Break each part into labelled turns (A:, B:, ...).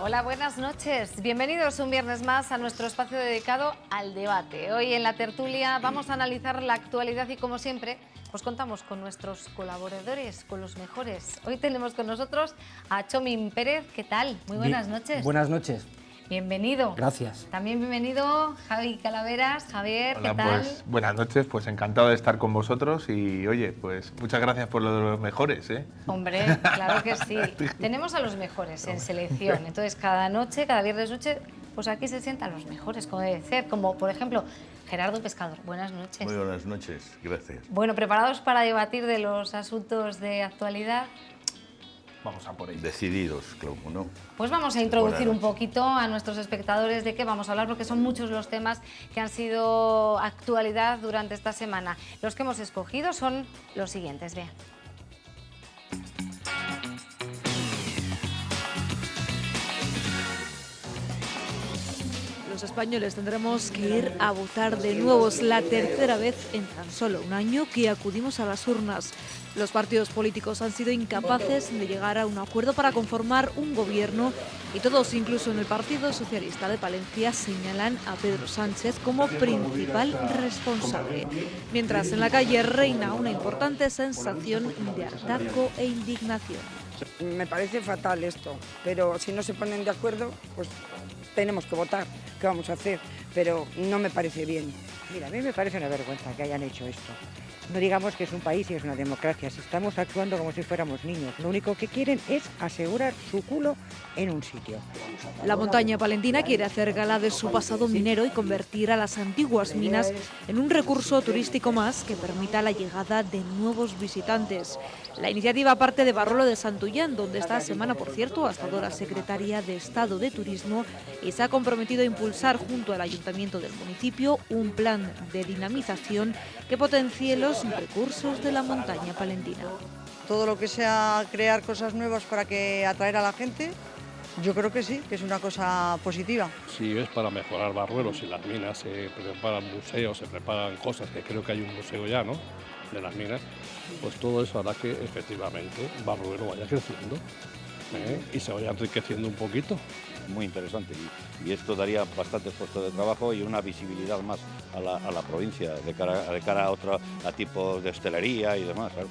A: Hola, buenas noches. Bienvenidos un viernes más a nuestro espacio dedicado al debate. Hoy en la tertulia vamos a analizar la actualidad y, como siempre, pues contamos con nuestros colaboradores, con los mejores. Hoy tenemos con nosotros a Txomin Pérez. ¿Qué tal? Muy buenas noches.
B: Buenas noches.
A: Bienvenido.
B: Gracias.
A: También bienvenido Javi Calaveras. Javier,
C: Hola,
A: ¿qué tal?
C: pues buenas noches, pues encantado de estar con vosotros y oye, pues muchas gracias por lo de los mejores, ¿eh?
A: Hombre, claro que sí. Tenemos a los mejores en selección, entonces cada noche, cada viernes noche, pues aquí se sientan los mejores, como debe ser, como por ejemplo Gerardo Pescador. Buenas noches.
D: Muy buenas noches, gracias.
A: Bueno, ¿preparados para debatir de los asuntos de actualidad?
C: Vamos a por ello.
D: Decididos, claro, ¿no?
A: Pues vamos a introducir un poquito a nuestros espectadores de qué vamos a hablar, porque son muchos los temas que han sido actualidad durante esta semana. Los que hemos escogido son los siguientes, vean.
E: Los españoles tendremos que ir a votar de nuevo. Es la tercera vez en tan solo un año que acudimos a las urnas. Los partidos políticos han sido incapaces de llegar a un acuerdo para conformar un gobierno y todos, incluso en el Partido Socialista de Palencia, señalan a Pedro Sánchez como principal responsable. Mientras en la calle reina una importante sensación de hartazgo e indignación.
F: Me parece fatal esto, pero si no se ponen de acuerdo, pues tenemos que votar. ¿Qué vamos a hacer? Pero no me parece bien.
G: Mira, a mí me parece una vergüenza que hayan hecho esto. No digamos que es un país y es una democracia, si estamos actuando como si fuéramos niños. Lo único que quieren es asegurar su culo en un sitio.
E: La montaña palentina quiere hacer gala de su pasado minero y convertir a las antiguas minas en un recurso turístico más que permita la llegada de nuevos visitantes. La iniciativa parte de Barruelo de Santullán, donde esta semana, por cierto, ha estado la secretaria de Estado de Turismo y se ha comprometido a impulsar junto al ayuntamiento del municipio un plan de dinamización que potencie los recursos de la montaña palentina.
H: Todo lo que sea crear cosas nuevas para que atraer a la gente, yo creo que sí, que es una cosa positiva.
I: Si es para mejorar Barruelo, si las minas se preparan museos, se preparan cosas, que creo que hay un museo ya, ¿no?, de las minas, pues todo eso hará que efectivamente Barruelo vaya creciendo y se vaya enriqueciendo un poquito.
J: Muy interesante y esto daría bastantes puestos de trabajo y una visibilidad más a la provincia de cara a tipos de hostelería y demás, claro.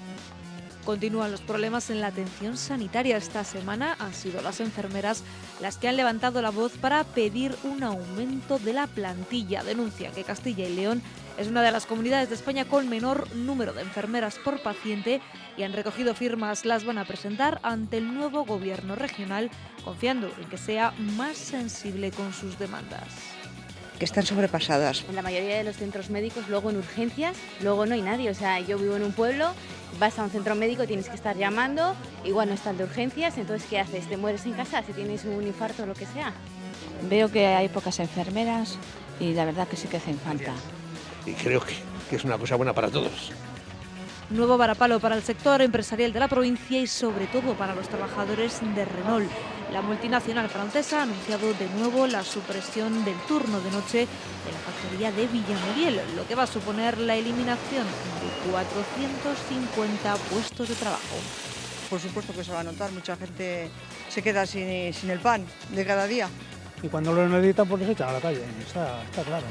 E: Continúan los problemas en la atención sanitaria. Esta semana han sido las enfermeras las que han levantado la voz para pedir un aumento de la plantilla. Denuncian que Castilla y León es una de las comunidades de España con menor número de enfermeras por paciente y han recogido firmas. Las van a presentar ante el nuevo gobierno regional, confiando en que sea más sensible con sus demandas.
G: Que están sobrepasadas.
K: En la mayoría de los centros médicos, luego en urgencias, luego no hay nadie. O sea, yo vivo en un pueblo, vas a un centro médico, tienes que estar llamando, igual no está el de urgencias, entonces ¿qué haces? ¿Te mueres en casa si tienes un infarto o lo que sea?
L: Veo que hay pocas enfermeras y la verdad que sí que hacen falta.
M: Y creo que es una cosa buena para todos.
E: Nuevo varapalo para el sector empresarial de la provincia y sobre todo para los trabajadores de Renault. La multinacional francesa ha anunciado de nuevo la supresión del turno de noche de la factoría de Villamuriel, lo que va a suponer la eliminación de 450 puestos de trabajo.
H: Por supuesto que se va a notar, mucha gente se queda sin el pan de cada día.
B: Y cuando lo necesitan, pues los echan a la calle, está claro.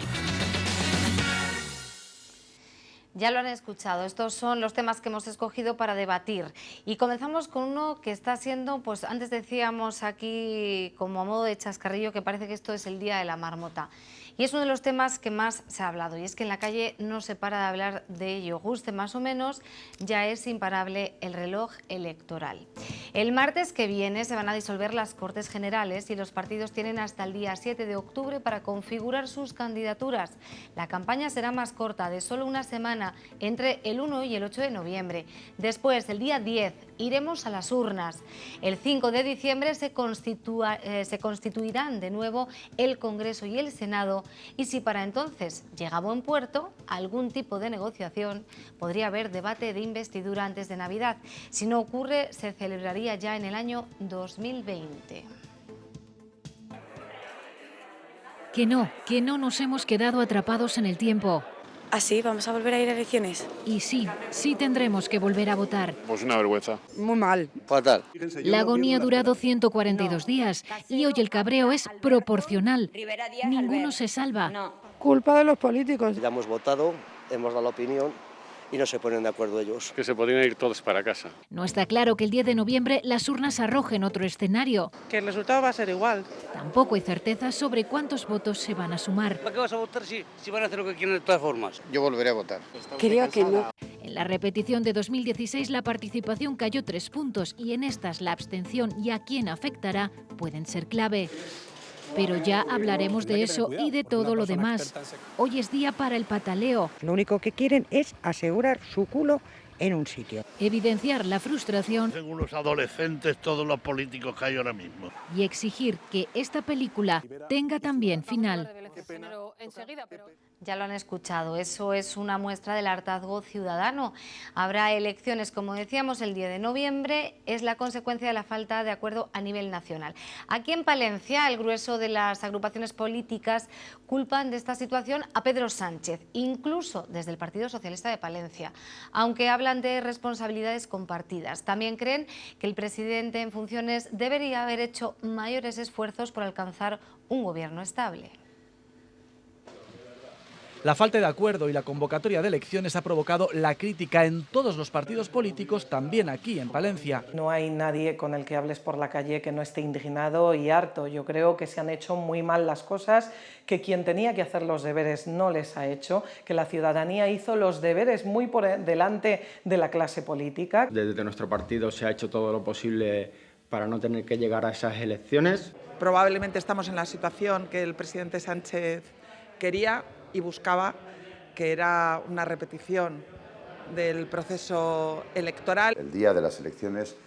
A: Ya lo han escuchado, estos son los temas que hemos escogido para debatir y comenzamos con uno que está siendo, pues antes decíamos aquí como a modo de chascarrillo que parece que esto es el día de la marmota y es uno de los temas que más se ha hablado y es que en la calle no se para de hablar de ello, guste más o menos, ya es imparable el reloj electoral. El martes que viene se van a disolver las Cortes Generales y los partidos tienen hasta el día 7 de octubre para configurar sus candidaturas. La campaña será más corta, de solo una semana, entre el 1 y el 8 de noviembre. Después, el día 10, iremos a las urnas. El 5 de diciembre se constituirán de nuevo el Congreso y el Senado y si para entonces llega a buen puerto algún tipo de negociación, podría haber debate de investidura antes de Navidad. Si no ocurre, se celebraría ya en el año 2020.
N: Que no nos hemos quedado atrapados en el tiempo. ¿Así? ¿Vamos a volver a ir a elecciones?
O: Y sí, sí tendremos que volver a votar.
P: Pues una vergüenza.
F: Muy mal.
P: Fatal.
O: La agonía ha durado 142 días y hoy el cabreo es proporcional. Ninguno se salva.
F: Culpa de los políticos.
M: Ya hemos votado, hemos dado la opinión y no se ponen de acuerdo ellos.
P: Que se podrían ir todos para casa.
O: No está claro que el 10 de noviembre las urnas arrojen otro escenario.
H: Que el resultado va a ser igual.
O: Tampoco hay certeza sobre cuántos votos se van a sumar.
M: ¿Para qué vas a votar si van a hacer lo que quieren de todas formas?
P: Yo volveré a votar.
F: Creo que no.
O: En la repetición de 2016 la participación cayó 3 puntos y en estas la abstención y a quién afectará pueden ser clave. Pero ya hablaremos de eso y de todo lo demás. Hoy es día para el pataleo.
G: Lo único que quieren es asegurar su culo en un sitio.
O: Evidenciar la frustración.
Q: Según los adolescentes, todos los políticos que hay ahora mismo.
O: Y exigir que esta película tenga también final.
A: Ya lo han escuchado, eso es una muestra del hartazgo ciudadano. Habrá elecciones, como decíamos, el 10 de noviembre, es la consecuencia de la falta de acuerdo a nivel nacional. Aquí en Palencia, el grueso de las agrupaciones políticas culpan de esta situación a Pedro Sánchez, incluso desde el Partido Socialista de Palencia, aunque hablan de responsabilidades compartidas. También creen que el presidente en funciones debería haber hecho mayores esfuerzos por alcanzar un gobierno estable.
R: La falta de acuerdo y la convocatoria de elecciones ha provocado la crítica en todos los partidos políticos, también aquí en Palencia.
S: No hay nadie con el que hables por la calle que no esté indignado y harto. Yo creo que se han hecho muy mal las cosas, que quien tenía que hacer los deberes no les ha hecho, que la ciudadanía hizo los deberes muy por delante de la clase política.
T: Desde nuestro partido se ha hecho todo lo posible para no tener que llegar a esas elecciones.
U: Probablemente estamos en la situación que el presidente Sánchez quería y buscaba, que era una repetición del proceso electoral.
V: El día de las elecciones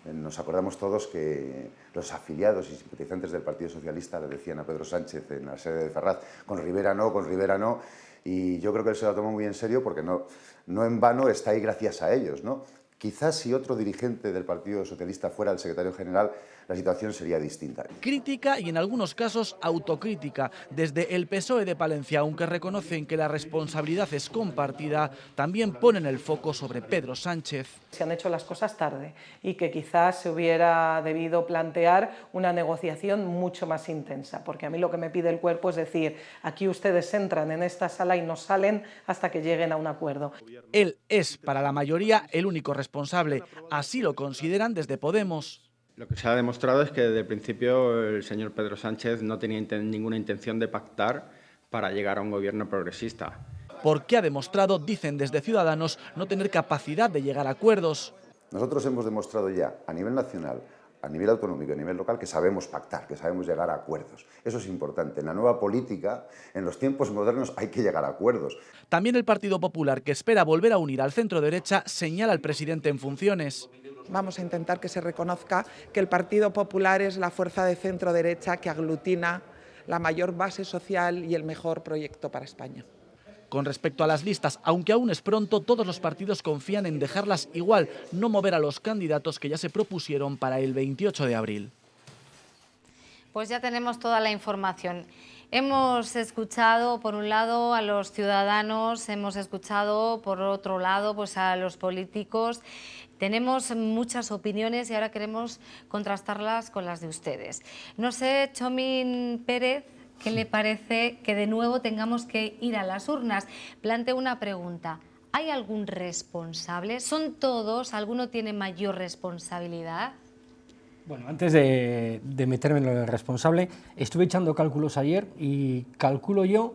V: nos acordamos todos que los afiliados y simpatizantes del Partido Socialista le decían a Pedro Sánchez en la sede de Ferraz, con Rivera no, y yo creo que él se lo tomó muy en serio porque no en vano está ahí gracias a ellos, ¿no? Quizás si otro dirigente del Partido Socialista fuera el secretario general, la situación sería distinta.
R: Crítica y en algunos casos autocrítica. Desde el PSOE de Palencia, aunque reconocen que la responsabilidad es compartida, también ponen el foco sobre Pedro Sánchez.
S: Se han hecho las cosas tarde y que quizás se hubiera debido plantear una negociación mucho más intensa, porque a mí lo que me pide el cuerpo es decir, aquí ustedes entran en esta sala y no salen hasta que lleguen a un acuerdo.
R: Él es, para la mayoría, el único responsable. Así lo consideran desde Podemos.
T: Lo que se ha demostrado es que desde el principio el señor Pedro Sánchez no tenía ninguna intención de pactar para llegar a un gobierno progresista.
R: Porque ha demostrado, dicen desde Ciudadanos, no tener capacidad de llegar a acuerdos.
V: Nosotros hemos demostrado ya a nivel nacional, a nivel autonómico y a nivel local que sabemos pactar, que sabemos llegar a acuerdos. Eso es importante. En la nueva política, en los tiempos modernos, hay que llegar a acuerdos.
R: También el Partido Popular, que espera volver a unir al centro-derecha, señala al presidente en funciones.
U: Vamos a intentar que se reconozca que el Partido Popular es la fuerza de centro-derecha que aglutina la mayor base social y el mejor proyecto para España.
R: Con respecto a las listas, aunque aún es pronto, todos los partidos confían en dejarlas igual, no mover a los candidatos que ya se propusieron para el 28 de abril.
A: Pues ya tenemos toda la información. Hemos escuchado, por un lado, a los ciudadanos, hemos escuchado, por otro lado, pues a los políticos. Tenemos muchas opiniones y ahora queremos contrastarlas con las de ustedes. No sé, Chomín Pérez, ¿qué le parece que de nuevo tengamos que ir a las urnas? Planteo una pregunta. ¿Hay algún responsable? ¿Son todos? ¿Alguno tiene mayor responsabilidad?
W: Bueno, antes de meterme en lo del responsable, estuve echando cálculos ayer y calculo yo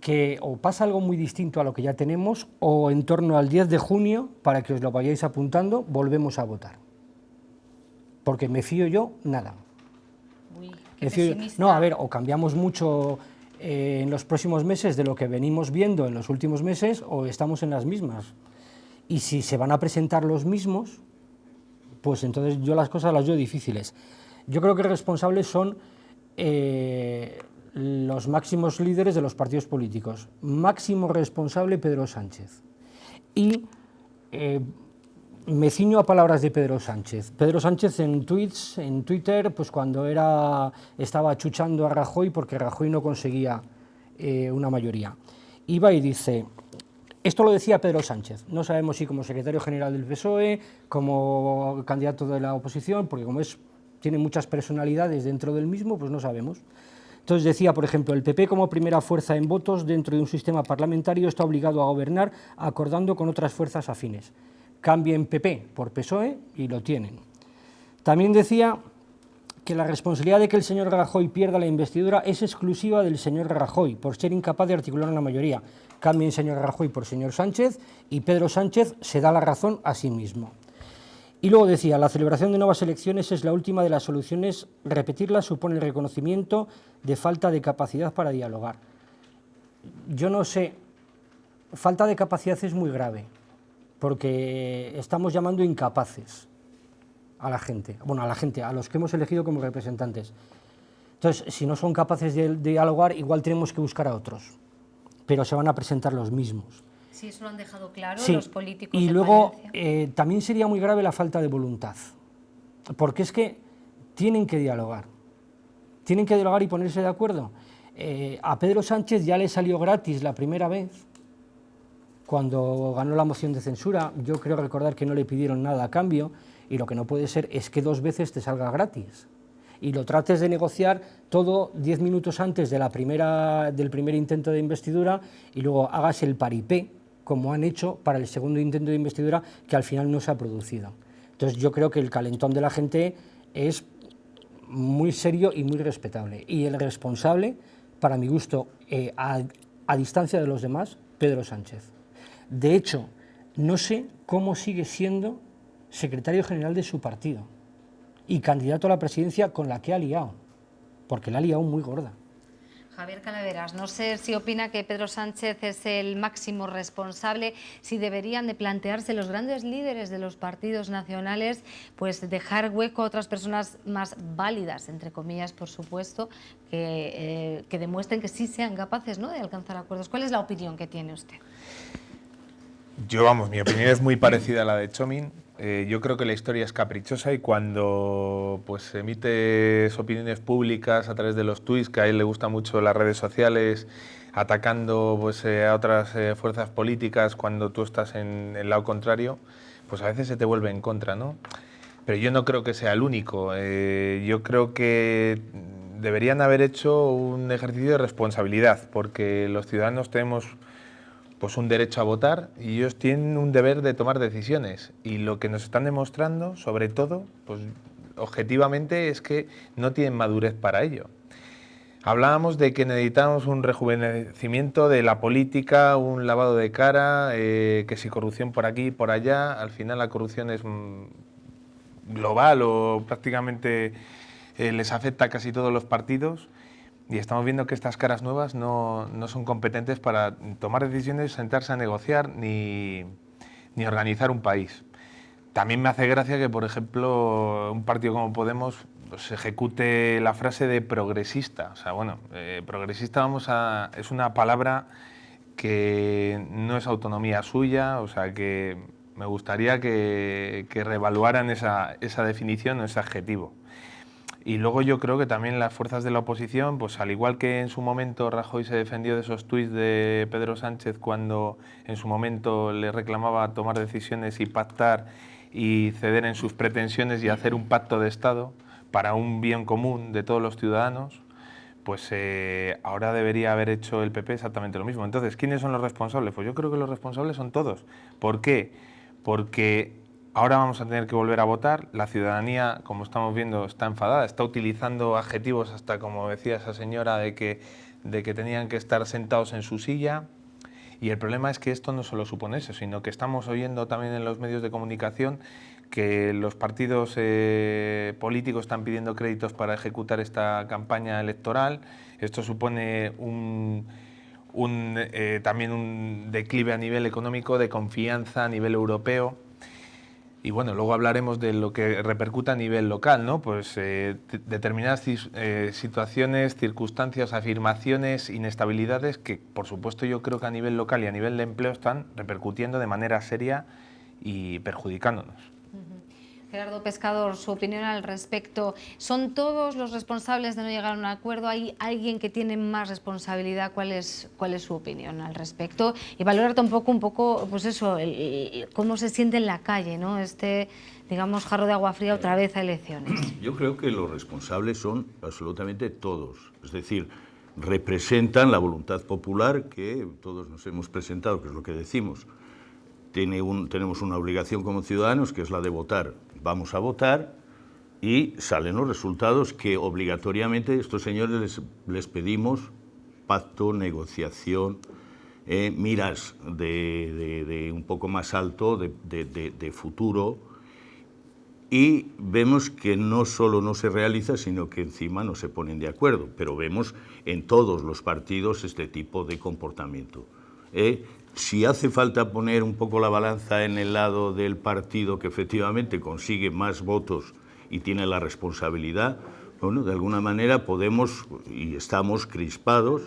W: que o pasa algo muy distinto a lo que ya tenemos o en torno al 10 de junio, para que os lo vayáis apuntando, volvemos a votar. Porque me fío yo, nada.
A: Uy,
W: qué pesimista. No, a ver, o cambiamos mucho en los próximos meses de lo que venimos viendo en los últimos meses o estamos en las mismas. Y si se van a presentar los mismos, pues entonces yo las cosas las veo difíciles. Yo creo que responsables son los máximos líderes de los partidos políticos. Máximo responsable Pedro Sánchez. Y me ciño a palabras de Pedro Sánchez. Pedro Sánchez en tweets, en Twitter, pues cuando estaba achuchando a Rajoy porque Rajoy no conseguía una mayoría. iba y dice, esto lo decía Pedro Sánchez, no sabemos si como secretario general del PSOE, como candidato de la oposición, porque como tiene muchas personalidades dentro del mismo, pues no sabemos. Entonces decía, por ejemplo, el PP como primera fuerza en votos dentro de un sistema parlamentario está obligado a gobernar acordando con otras fuerzas afines. Cambien PP por PSOE y lo tienen. También decía que la responsabilidad de que el señor Rajoy pierda la investidura es exclusiva del señor Rajoy, por ser incapaz de articular una mayoría. Cambien señor Rajoy por señor Sánchez y Pedro Sánchez se da la razón a sí mismo. Y luego decía, la celebración de nuevas elecciones es la última de las soluciones, repetirlas supone el reconocimiento de falta de capacidad para dialogar. Yo no sé, falta de capacidad es muy grave, porque estamos llamando incapaces a la gente, bueno, a los que hemos elegido como representantes. Entonces, si no son capaces de dialogar, igual tenemos que buscar a otros, pero se van a presentar los mismos.
A: Sí, eso lo han dejado claro
W: Sí,
A: los políticos.
W: y
A: de
W: luego
A: Palencia.
W: también sería muy grave la falta de voluntad, porque es que tienen que dialogar y ponerse de acuerdo. A Pedro Sánchez ya le salió gratis la primera vez, cuando ganó la moción de censura. Yo creo recordar que no le pidieron nada a cambio, y lo que no puede ser es que 2 veces te salga gratis y lo trates de negociar todo 10 minutos antes de del primer intento de investidura y luego hagas el paripé, como han hecho para el segundo intento de investidura, que al final no se ha producido. Entonces yo creo que el calentón de la gente es muy serio y muy respetable, y el responsable, para mi gusto, a distancia de los demás, Pedro Sánchez. De hecho, no sé cómo sigue siendo secretario general de su partido y candidato a la presidencia con la que ha liado, porque la ha liado muy gorda.
A: Javier Calaveras, no sé si opina que Pedro Sánchez es el máximo responsable, si deberían de plantearse los grandes líderes de los partidos nacionales, pues dejar hueco a otras personas más válidas, entre comillas, por supuesto, que demuestren que sí sean capaces, ¿no?, de alcanzar acuerdos. ¿Cuál es la opinión que tiene usted?
C: Mi opinión es muy parecida a la de Txomin. Yo creo que la historia es caprichosa y cuando pues emites opiniones públicas a través de los tuits, que a él le gustan mucho las redes sociales, atacando pues, a otras fuerzas políticas cuando tú estás en el lado contrario, pues a veces se te vuelve en contra, ¿no? Pero yo no creo que sea el único. Yo creo que deberían haber hecho un ejercicio de responsabilidad, porque los ciudadanos tenemos pues un derecho a votar y ellos tienen un deber de tomar decisiones, y lo que nos están demostrando, sobre todo, pues objetivamente, es que no tienen madurez para ello. Hablábamos de que necesitamos un rejuvenecimiento de la política, un lavado de cara, que si corrupción por aquí y por allá. Al final la corrupción es global o prácticamente les afecta a casi todos los partidos. Y estamos viendo que estas caras nuevas no son competentes para tomar decisiones, sentarse a negociar ni organizar un país. También me hace gracia que, por ejemplo, un partido como Podemos pues, ejecute la frase de progresista. O sea, bueno, progresista es una palabra que no es autonomía suya, o sea que me gustaría que reevaluaran esa definición o ese adjetivo. Y luego yo creo que también las fuerzas de la oposición, pues al igual que en su momento Rajoy se defendió de esos tuits de Pedro Sánchez cuando en su momento le reclamaba tomar decisiones y pactar y ceder en sus pretensiones y hacer un pacto de Estado para un bien común de todos los ciudadanos, pues ahora debería haber hecho el PP exactamente lo mismo. Entonces, ¿quiénes son los responsables? Pues yo creo que los responsables son todos. ¿Por qué? Porque ahora vamos a tener que volver a votar. La ciudadanía, como estamos viendo, está enfadada, está utilizando adjetivos hasta, como decía esa señora, de que tenían que estar sentados en su silla. Y el problema es que esto no solo supone eso, sino que estamos oyendo también en los medios de comunicación que los partidos políticos están pidiendo créditos para ejecutar esta campaña electoral. Esto supone también un declive a nivel económico, de confianza a nivel europeo. Y bueno, luego hablaremos de lo que repercuta a nivel local, ¿no? Pues determinadas situaciones, circunstancias, afirmaciones, inestabilidades que, por supuesto, yo creo que a nivel local y a nivel de empleo están repercutiendo de manera seria y perjudicándonos.
A: Gerardo Pescador, su opinión al respecto. ¿Son todos los responsables de no llegar a un acuerdo? ¿Hay alguien que tiene más responsabilidad? ¿Cuál es su opinión al respecto? Y valorar un poco, pues eso, cómo se siente en la calle, ¿no? Digamos, jarro de agua fría otra vez a elecciones.
D: Yo creo que los responsables son absolutamente todos. Es decir, representan la voluntad popular que todos nos hemos presentado, que es lo que decimos. Tenemos una obligación como ciudadanos, que es la de votar. Vamos a votar y salen los resultados que obligatoriamente estos señores les pedimos: pacto, negociación, miras de un poco más alto, de futuro, y vemos que no solo no se realiza, sino que encima no se ponen de acuerdo, pero vemos en todos los partidos este tipo de comportamiento. Si hace falta poner un poco la balanza en el lado del partido que efectivamente consigue más votos y tiene la responsabilidad, bueno, de alguna manera podemos, y estamos crispados,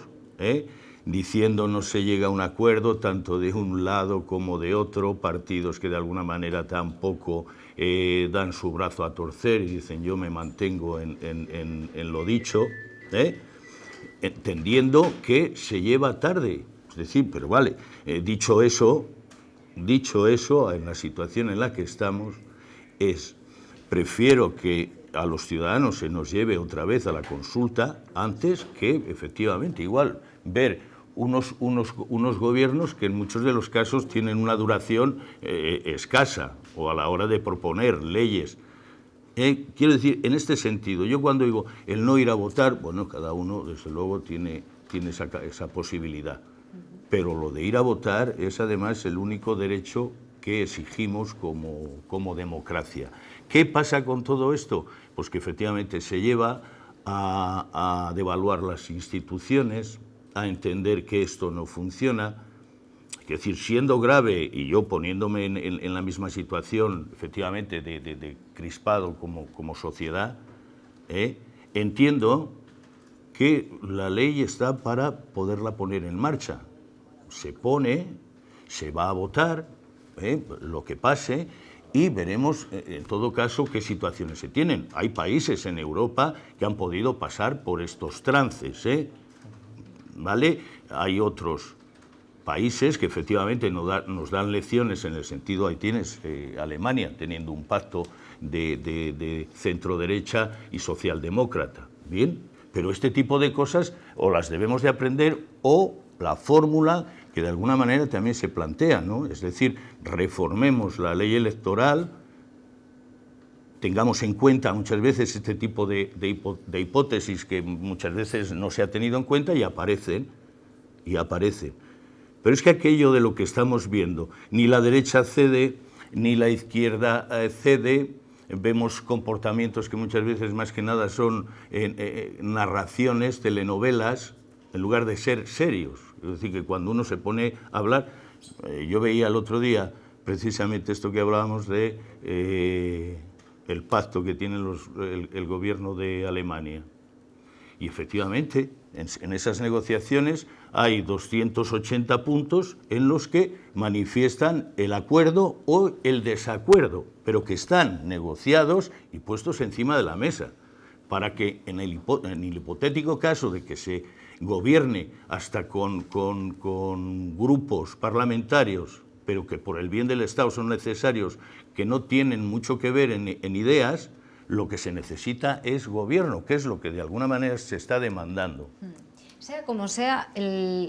D: diciendo no se llega a un acuerdo tanto de un lado como de otro, partidos que de alguna manera tampoco dan su brazo a torcer y dicen yo me mantengo en lo dicho, entendiendo que se lleva tarde. Es decir, pero vale, dicho eso, en la situación en la que estamos, prefiero que a los ciudadanos se nos lleve otra vez a la consulta antes que, efectivamente, igual, ver unos gobiernos que en muchos de los casos tienen una duración escasa, o a la hora de proponer leyes. Quiero decir, en este sentido, yo cuando digo el no ir a votar, bueno, cada uno, desde luego, tiene esa posibilidad. Pero lo de ir a votar es además el único derecho que exigimos como democracia. ¿Qué pasa con todo esto? Pues que efectivamente se lleva a devaluar las instituciones, a entender que esto no funciona. Es decir, siendo grave, y yo poniéndome en la misma situación, efectivamente, de crispado como sociedad, entiendo que la ley está para poderla poner en marcha. Se pone, se va a votar, lo que pase, y veremos en todo caso qué situaciones se tienen. Hay países en Europa que han podido pasar por estos trances, ¿vale? Hay otros países que efectivamente nos dan lecciones en el sentido, ahí tienes Alemania teniendo un pacto de centro-derecha y socialdemócrata, ¿bien? Pero este tipo de cosas o las debemos de aprender o la fórmula que de alguna manera también se plantea, ¿no? Es decir, reformemos la ley electoral, tengamos en cuenta muchas veces este tipo de hipótesis que muchas veces no se ha tenido en cuenta y aparecen. Pero es que aquello de lo que estamos viendo, ni la derecha cede, ni la izquierda cede. Vemos comportamientos que muchas veces más que nada son narraciones, telenovelas, en lugar de ser serios. Es decir, que cuando uno se pone a hablar, yo veía el otro día precisamente esto que hablábamos de el pacto que tiene el gobierno de Alemania. Y efectivamente, en esas negociaciones hay 280 puntos en los que manifiestan el acuerdo o el desacuerdo, pero que están negociados y puestos encima de la mesa, para que en el hipotético caso de que se gobierne hasta con grupos parlamentarios, pero que por el bien del Estado son necesarios, que no tienen mucho que ver en ideas, lo que se necesita es gobierno, que es lo que de alguna manera se está demandando.
A: Sea como sea,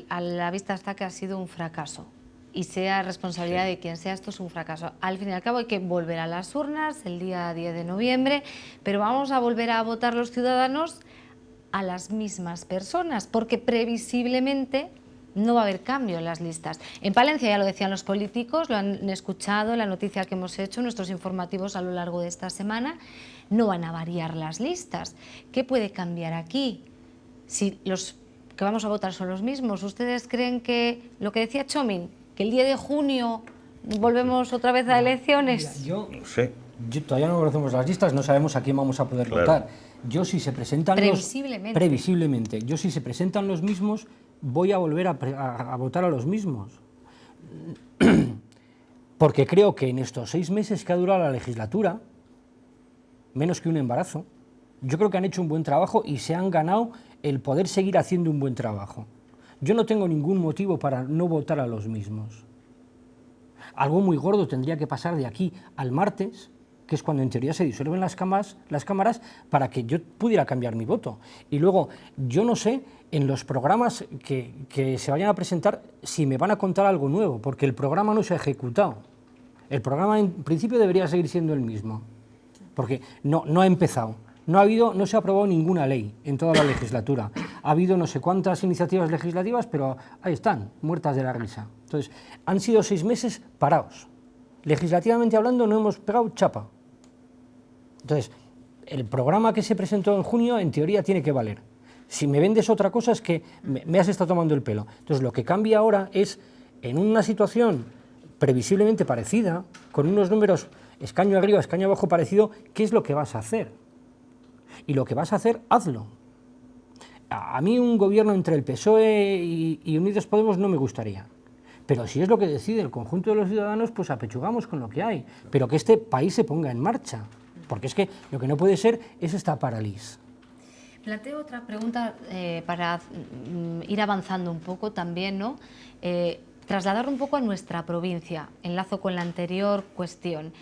A: a la vista está que ha sido un fracaso. Y sea responsabilidad de quien sea, esto es un fracaso. Al fin y al cabo hay que volver a las urnas el día 10 de noviembre, pero vamos a volver a votar los ciudadanos a las mismas personas, porque previsiblemente no va a haber cambio en las listas. En Palencia ya lo decían los políticos, lo han escuchado en la noticia que hemos hecho, nuestros informativos a lo largo de esta semana, no van a variar las listas. ¿Qué puede cambiar aquí? Si los que vamos a votar son los mismos, ¿ustedes creen que lo que decía Txomin, que el 10 de junio volvemos otra vez a elecciones?
W: Yo todavía no conocemos las listas, no sabemos a quién vamos a poder votar. Yo si se presentan previsiblemente, yo si se presentan los mismos, voy a volver a votar a los mismos. Porque creo que en estos 6 meses que ha durado la legislatura, menos que un embarazo. Yo creo que han hecho un buen trabajo y se han ganado el poder seguir haciendo un buen trabajo. Yo no tengo ningún motivo para no votar a los mismos. Algo muy gordo tendría que pasar de aquí al martes, que es cuando en teoría se disuelven las cámaras, para que yo pudiera cambiar mi voto. Y luego, yo no sé, en los programas que se vayan a presentar, si me van a contar algo nuevo, porque el programa no se ha ejecutado. El programa, en principio, debería seguir siendo el mismo, porque no ha empezado. No se ha aprobado ninguna ley en toda la legislatura. Ha habido no sé cuántas iniciativas legislativas, pero ahí están, muertas de la risa. Entonces, han sido 6 meses parados. Legislativamente hablando, no hemos pegado chapa. Entonces, el programa que se presentó en junio, en teoría, tiene que valer. Si me vendes otra cosa, es que me has estado tomando el pelo. Entonces, lo que cambia ahora es, en una situación previsiblemente parecida, con unos números escaño arriba, escaño abajo parecido, ¿qué es lo que vas a hacer? Y lo que vas a hacer, hazlo. A mí un gobierno entre el PSOE y Unidos Podemos no me gustaría. Pero si es lo que decide el conjunto de los ciudadanos, pues apechugamos con lo que hay. Pero que este país se ponga en marcha. Porque es que lo que no puede ser es esta parálisis.
A: Planteo otra pregunta para ir avanzando un poco también, ¿no? Trasladar un poco a nuestra provincia, enlazo con la anterior cuestión.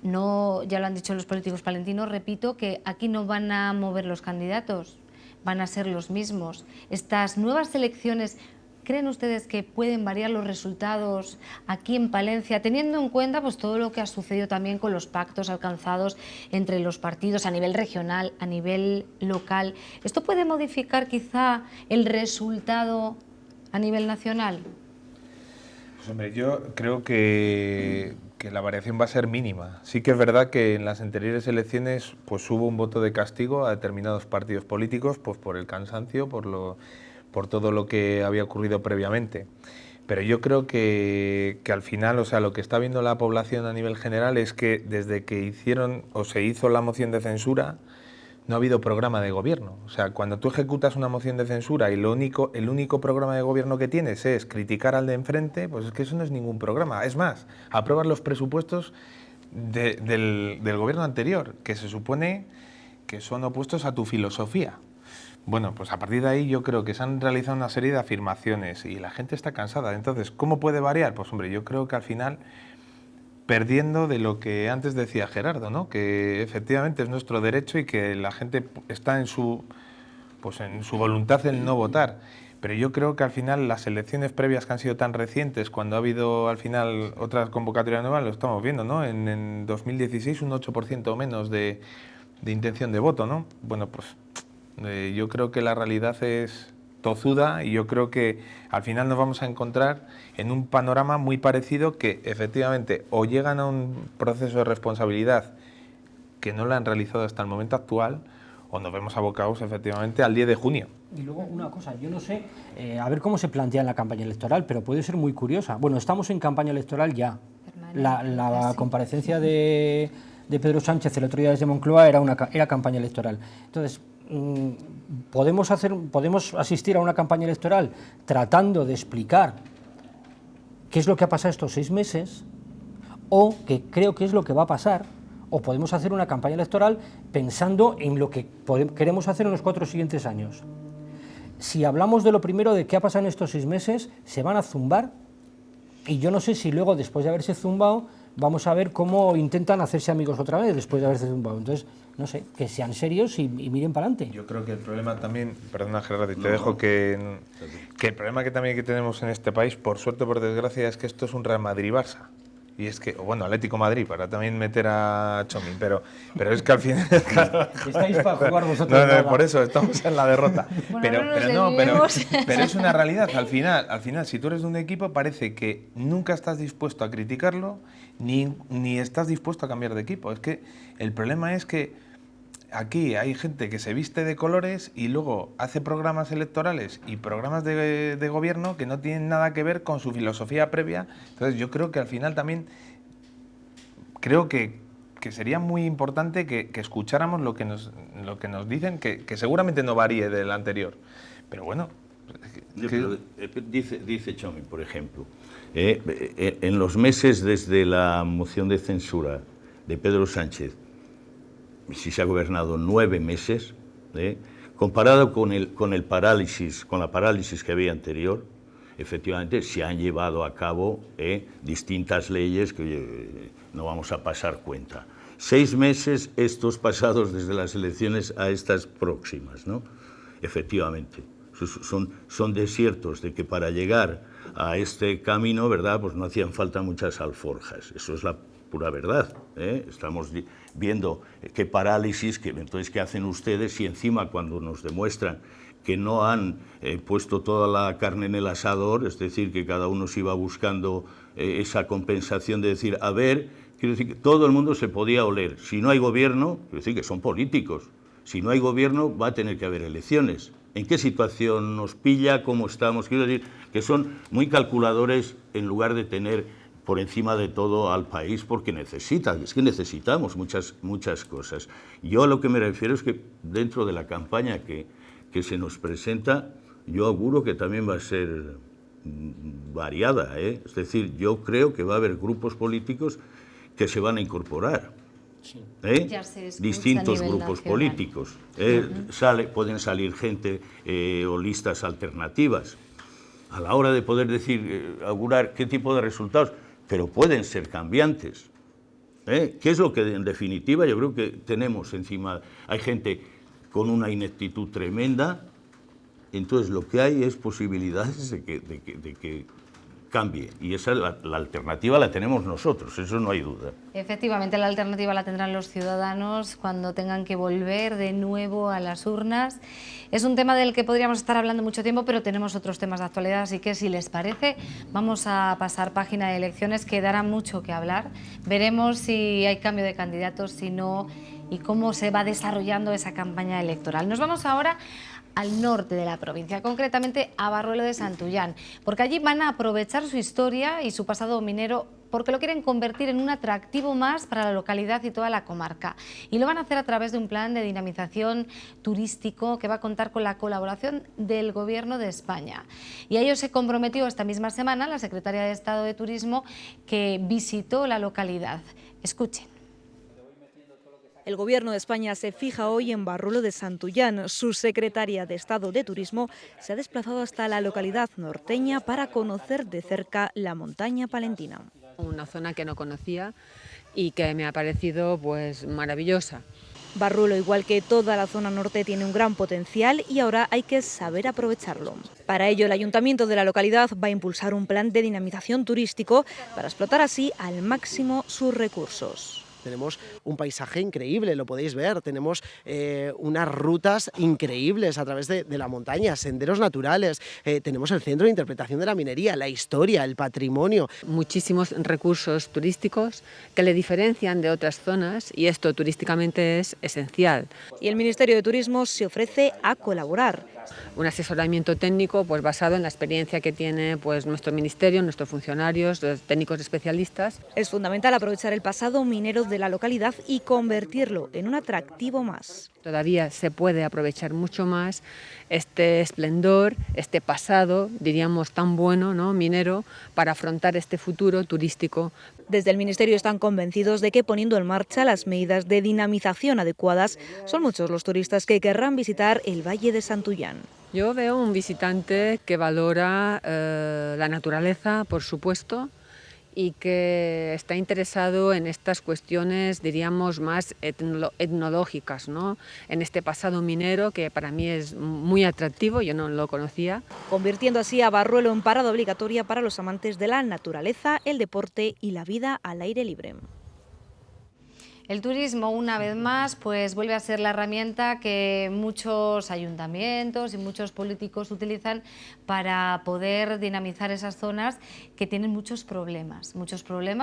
A: No, ya lo han dicho los políticos palentinos, repito, que aquí no van a mover los candidatos, van a ser los mismos. Estas nuevas elecciones, ¿creen ustedes que pueden variar los resultados aquí en Palencia, teniendo en cuenta pues, todo lo que ha sucedido también con los pactos alcanzados entre los partidos a nivel regional, a nivel local? ¿Esto puede modificar quizá el resultado a nivel nacional?
C: Pues hombre, yo creo que la variación va a ser mínima. Sí que es verdad que en las anteriores elecciones pues hubo un voto de castigo a determinados partidos políticos pues por el cansancio, por todo lo que había ocurrido previamente. Pero yo creo que al final, o sea, lo que está viendo la población a nivel general es que desde que se hizo la moción de censura, no ha habido programa de gobierno. O sea, cuando tú ejecutas una moción de censura y el único programa de gobierno que tienes es criticar al de enfrente, pues es que eso no es ningún programa. Es más, apruebas los presupuestos del gobierno anterior, que se supone que son opuestos a tu filosofía. Bueno, pues a partir de ahí yo creo que se han realizado una serie de afirmaciones y la gente está cansada. Entonces, ¿cómo puede variar? Pues hombre, yo creo que al final, perdiendo de lo que antes decía Gerardo, ¿no? Que efectivamente es nuestro derecho y que la gente está en su voluntad el no votar. Pero yo creo que al final las elecciones previas que han sido tan recientes, cuando ha habido al final otras convocatorias nuevas, lo estamos viendo, ¿no? En 2016 un 8% menos de intención de voto, ¿no? Bueno, pues yo creo que la realidad es tozuda y yo creo que al final nos vamos a encontrar en un panorama muy parecido, que efectivamente o llegan a un proceso de responsabilidad que no lo han realizado hasta el momento actual, o nos vemos abocados efectivamente al 10 de junio.
W: Y luego una cosa, yo no sé, a ver cómo se plantea en la campaña electoral, pero puede ser muy curiosa. Bueno, estamos en campaña electoral ya. La comparecencia de Pedro Sánchez el otro día desde Moncloa era campaña electoral. Entonces, podemos asistir a una campaña electoral tratando de explicar qué es lo que ha pasado estos 6 meses, o que creo que es lo que va a pasar, o podemos hacer una campaña electoral pensando en lo que queremos hacer en los 4 siguientes años. Si hablamos de lo primero, de qué ha pasado en estos 6 meses, se van a zumbar, y yo no sé si luego, después de haberse zumbado, vamos a ver cómo intentan hacerse amigos otra vez después de haberse zumbado. Entonces, no sé, que sean serios y miren para adelante.
C: Yo creo que el problema también, perdona Gerardo, y te dejo que el problema que también tenemos en este país, por suerte o por desgracia, es que esto es un Real Madrid-Barça. Y es que, bueno, Atlético Madrid, para también meter a Tchouaméni, pero es que al final... Claro,
W: estáis para jugar vosotros.
C: No, por eso estamos en la derrota. Bueno, pero es una realidad. Al final, si tú eres de un equipo, parece que nunca estás dispuesto a criticarlo, ni estás dispuesto a cambiar de equipo. Es que el problema es que aquí hay gente que se viste de colores y luego hace programas electorales y programas de gobierno que no tienen nada que ver con su filosofía previa. Entonces yo creo que al final también creo que sería muy importante que escucháramos lo que nos dicen, que seguramente no varíe del anterior. Pero bueno...
D: Dice Tchouaméni, por ejemplo, en los meses desde la moción de censura de Pedro Sánchez, si se ha gobernado 9 meses, comparado con la parálisis que había anterior, efectivamente se han llevado a cabo distintas leyes que no vamos a pasar cuenta. 6 meses estos pasados desde las elecciones a estas próximas, ¿no? Efectivamente, son desiertos de que para llegar a este camino, ¿verdad?, pues no hacían falta muchas alforjas, eso es la pura verdad, Estamos viendo qué parálisis, entonces qué hacen ustedes si encima cuando nos demuestran que no han puesto toda la carne en el asador, es decir, que cada uno se iba buscando esa compensación de decir, a ver, quiero decir que todo el mundo se podía oler. Si no hay gobierno, quiero decir que son políticos, si no hay gobierno va a tener que haber elecciones. ¿En qué situación nos pilla? ¿Cómo estamos? Quiero decir que son muy calculadores en lugar de tener por encima de todo al país, porque es que necesitamos muchas cosas. Yo a lo que me refiero es que dentro de la campaña que se nos presenta, yo auguro que también va a ser variada, Es decir, yo creo que va a haber grupos políticos que se van a incorporar, distintos grupos políticos. Pueden salir gente o listas alternativas. A la hora de poder decir, augurar qué tipo de resultados, pero pueden ser cambiantes. ¿Qué es lo que en definitiva yo creo que tenemos encima? Hay gente con una ineptitud tremenda, entonces lo que hay es posibilidades de que cambie, y esa la alternativa la tenemos nosotros, eso no hay duda.
A: Efectivamente, la alternativa la tendrán los ciudadanos cuando tengan que volver de nuevo a las urnas. Es un tema del que podríamos estar hablando mucho tiempo, pero tenemos otros temas de actualidad, así que si les parece, vamos a pasar página de elecciones, que dará mucho que hablar. Veremos si hay cambio de candidatos, si no, y cómo se va desarrollando esa campaña electoral. Nos vamos ahora al norte de la provincia, concretamente a Barruelo de Santullán, porque allí van a aprovechar su historia y su pasado minero, porque lo quieren convertir en un atractivo más para la localidad y toda la comarca. Y lo van a hacer a través de un plan de dinamización turístico que va a contar con la colaboración del Gobierno de España. Y a ello se comprometió esta misma semana la secretaria de Estado de Turismo, que visitó la localidad. Escuchen.
E: El Gobierno de España se fija hoy en Barruelo de Santullán. Su secretaria de Estado de Turismo se ha desplazado hasta la localidad norteña para conocer de cerca la montaña palentina.
I: Una zona que no conocía y que me ha parecido pues maravillosa.
E: Barruelo, igual que toda la zona norte, tiene un gran potencial y ahora hay que saber aprovecharlo. Para ello, el ayuntamiento de la localidad va a impulsar un plan de dinamización turístico para explotar así al máximo sus recursos.
J: Tenemos un paisaje increíble, lo podéis ver, tenemos unas rutas increíbles a través de la montaña, senderos naturales, tenemos el centro de interpretación de la minería, la historia, el patrimonio.
I: Muchísimos recursos turísticos que le diferencian de otras zonas y esto turísticamente es esencial.
E: Y el Ministerio de Turismo se ofrece a colaborar.
I: Un asesoramiento técnico pues basado en la experiencia que tiene pues nuestro ministerio, nuestros funcionarios, los técnicos especialistas.
E: Es fundamental aprovechar el pasado minero de la localidad y convertirlo en un atractivo más.
I: Todavía se puede aprovechar mucho más este esplendor, este pasado, diríamos tan bueno, ¿no?, minero, para afrontar este futuro turístico.
E: Desde el Ministerio están convencidos de que poniendo en marcha las medidas de dinamización adecuadas, son muchos los turistas que querrán visitar el Valle de Santullán.
I: Yo veo un visitante que valora la naturaleza, por supuesto, y que está interesado en estas cuestiones, diríamos, más etnológicas, ¿no?, en este pasado minero que para mí es muy atractivo, yo no lo conocía.
E: Convirtiendo así a Barruelo en parada obligatoria para los amantes de la naturaleza, el deporte y la vida al aire libre.
A: El turismo, una vez más, pues vuelve a ser la herramienta que muchos ayuntamientos y muchos políticos utilizan para poder dinamizar esas zonas que tienen muchos problemas,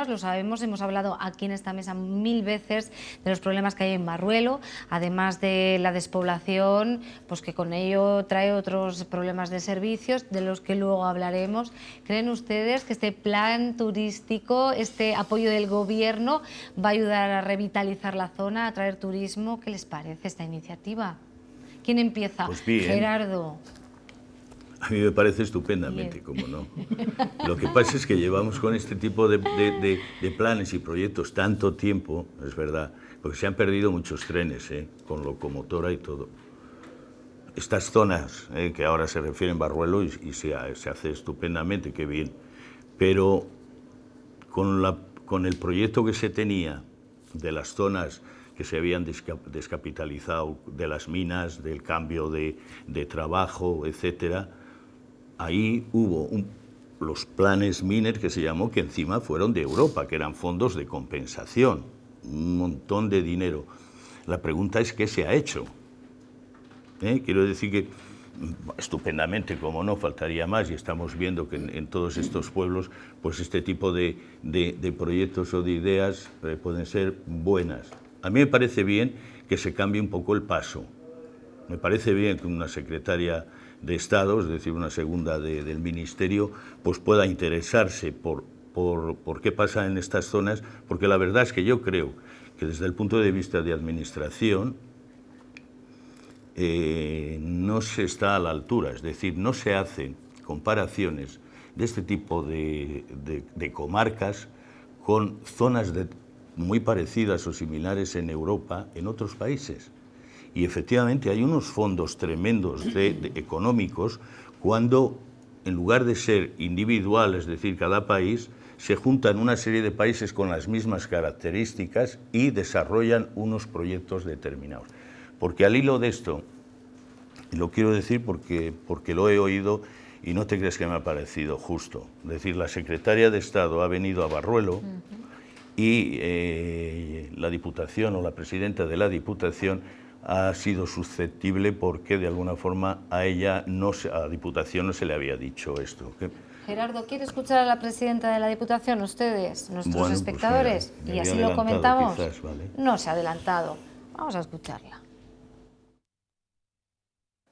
A: lo sabemos, hemos hablado aquí en esta mesa 1000 veces de los problemas que hay en Barruelo, además de la despoblación, pues que con ello trae otros problemas de servicios, de los que luego hablaremos. ¿Creen ustedes que este plan turístico, este apoyo del gobierno, va a ayudar a revitalizar la zona, a traer turismo? ¿Qué les parece esta iniciativa? ¿Quién empieza?
D: Pues bien.
A: Gerardo.
D: A mí me parece estupendamente, cómo no. Lo que pasa es que llevamos con este tipo de planes y proyectos tanto tiempo, es verdad, porque se han perdido muchos trenes, con locomotora y todo. Estas zonas que ahora se refieren Barruelo y se hace estupendamente, qué bien, pero con el proyecto que se tenía de las zonas que se habían descapitalizado, de las minas, del cambio de trabajo, etcétera, ahí hubo los planes Miner, que se llamó, que encima fueron de Europa, que eran fondos de compensación, un montón de dinero. La pregunta es, ¿qué se ha hecho? Quiero decir que estupendamente, como no, faltaría más, y estamos viendo que en todos estos pueblos, pues este tipo de proyectos o de ideas pueden ser buenas. A mí me parece bien que se cambie un poco el paso. Me parece bien que una secretaria de Estado, es decir, una segunda del Ministerio, pues pueda interesarse por qué pasa en estas zonas, porque la verdad es que yo creo que desde el punto de vista de administración no se está a la altura, es decir, no se hacen comparaciones de este tipo de comarcas con zonas muy parecidas o similares en Europa, en otros países. Y efectivamente hay unos fondos tremendos económicos cuando, en lugar de ser individual, es decir, cada país, se juntan una serie de países con las mismas características y desarrollan unos proyectos determinados. Porque al hilo de esto, y lo quiero decir porque lo he oído y no te crees que me ha parecido justo, es decir, la secretaria de Estado ha venido a Barruelo y la Diputación o la presidenta de la Diputación ha sido susceptible porque de alguna forma a la Diputación no se le había dicho esto.
A: Gerardo, ¿quiere escuchar a la presidenta de la Diputación? Ustedes, nuestros espectadores,
D: pues
A: y así lo comentamos.
D: Quizás, ¿vale?
A: No se ha adelantado. Vamos a escucharla.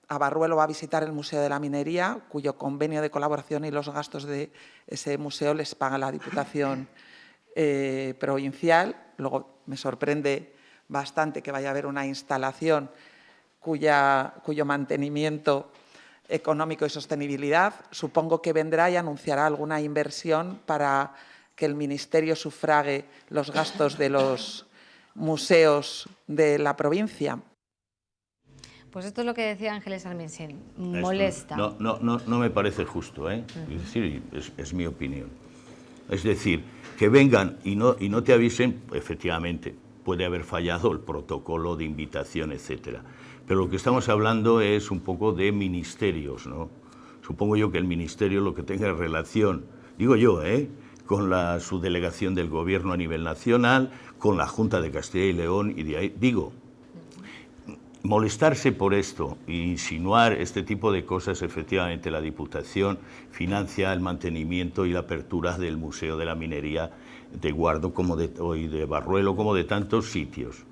U: A Barruelo va a visitar el Museo de la Minería, cuyo convenio de colaboración y los gastos de ese museo les paga la Diputación provincial. Luego me sorprende bastante que vaya a haber una instalación cuyo mantenimiento económico y sostenibilidad. Supongo que vendrá y anunciará alguna inversión para que el Ministerio sufrague los gastos de los museos de la provincia.
A: Pues esto es lo que decía Ángeles Almensén. Molesta.
D: No me parece justo, Es decir, es mi opinión. Es decir, que vengan y no te avisen, efectivamente, puede haber fallado el protocolo de invitación, etcétera. Pero lo que estamos hablando es un poco de ministerios, ¿no? Supongo yo que el ministerio lo que tenga relación, digo yo, con la subdelegación del Gobierno a nivel nacional, con la Junta de Castilla y León, y de ahí, digo, molestarse por esto e insinuar este tipo de cosas, efectivamente la Diputación financia el mantenimiento y la apertura del Museo de la Minería de Guardo y de Barruelo, como de tantos sitios.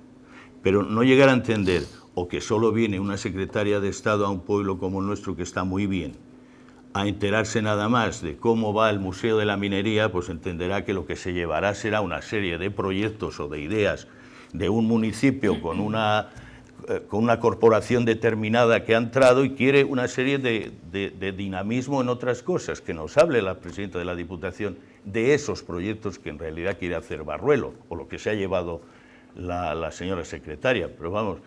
D: Pero no llegar a entender, o que solo viene una secretaria de Estado a un pueblo como el nuestro, que está muy bien, a enterarse nada más de cómo va el Museo de la Minería, pues entenderá que lo que se llevará será una serie de proyectos o de ideas de un municipio con una corporación determinada que ha entrado y quiere una serie de dinamismo en otras cosas, que nos hable la presidenta de la Diputación de esos proyectos que en realidad quiere hacer Barruelo, o lo que se ha llevado la señora secretaria. Pero vamos,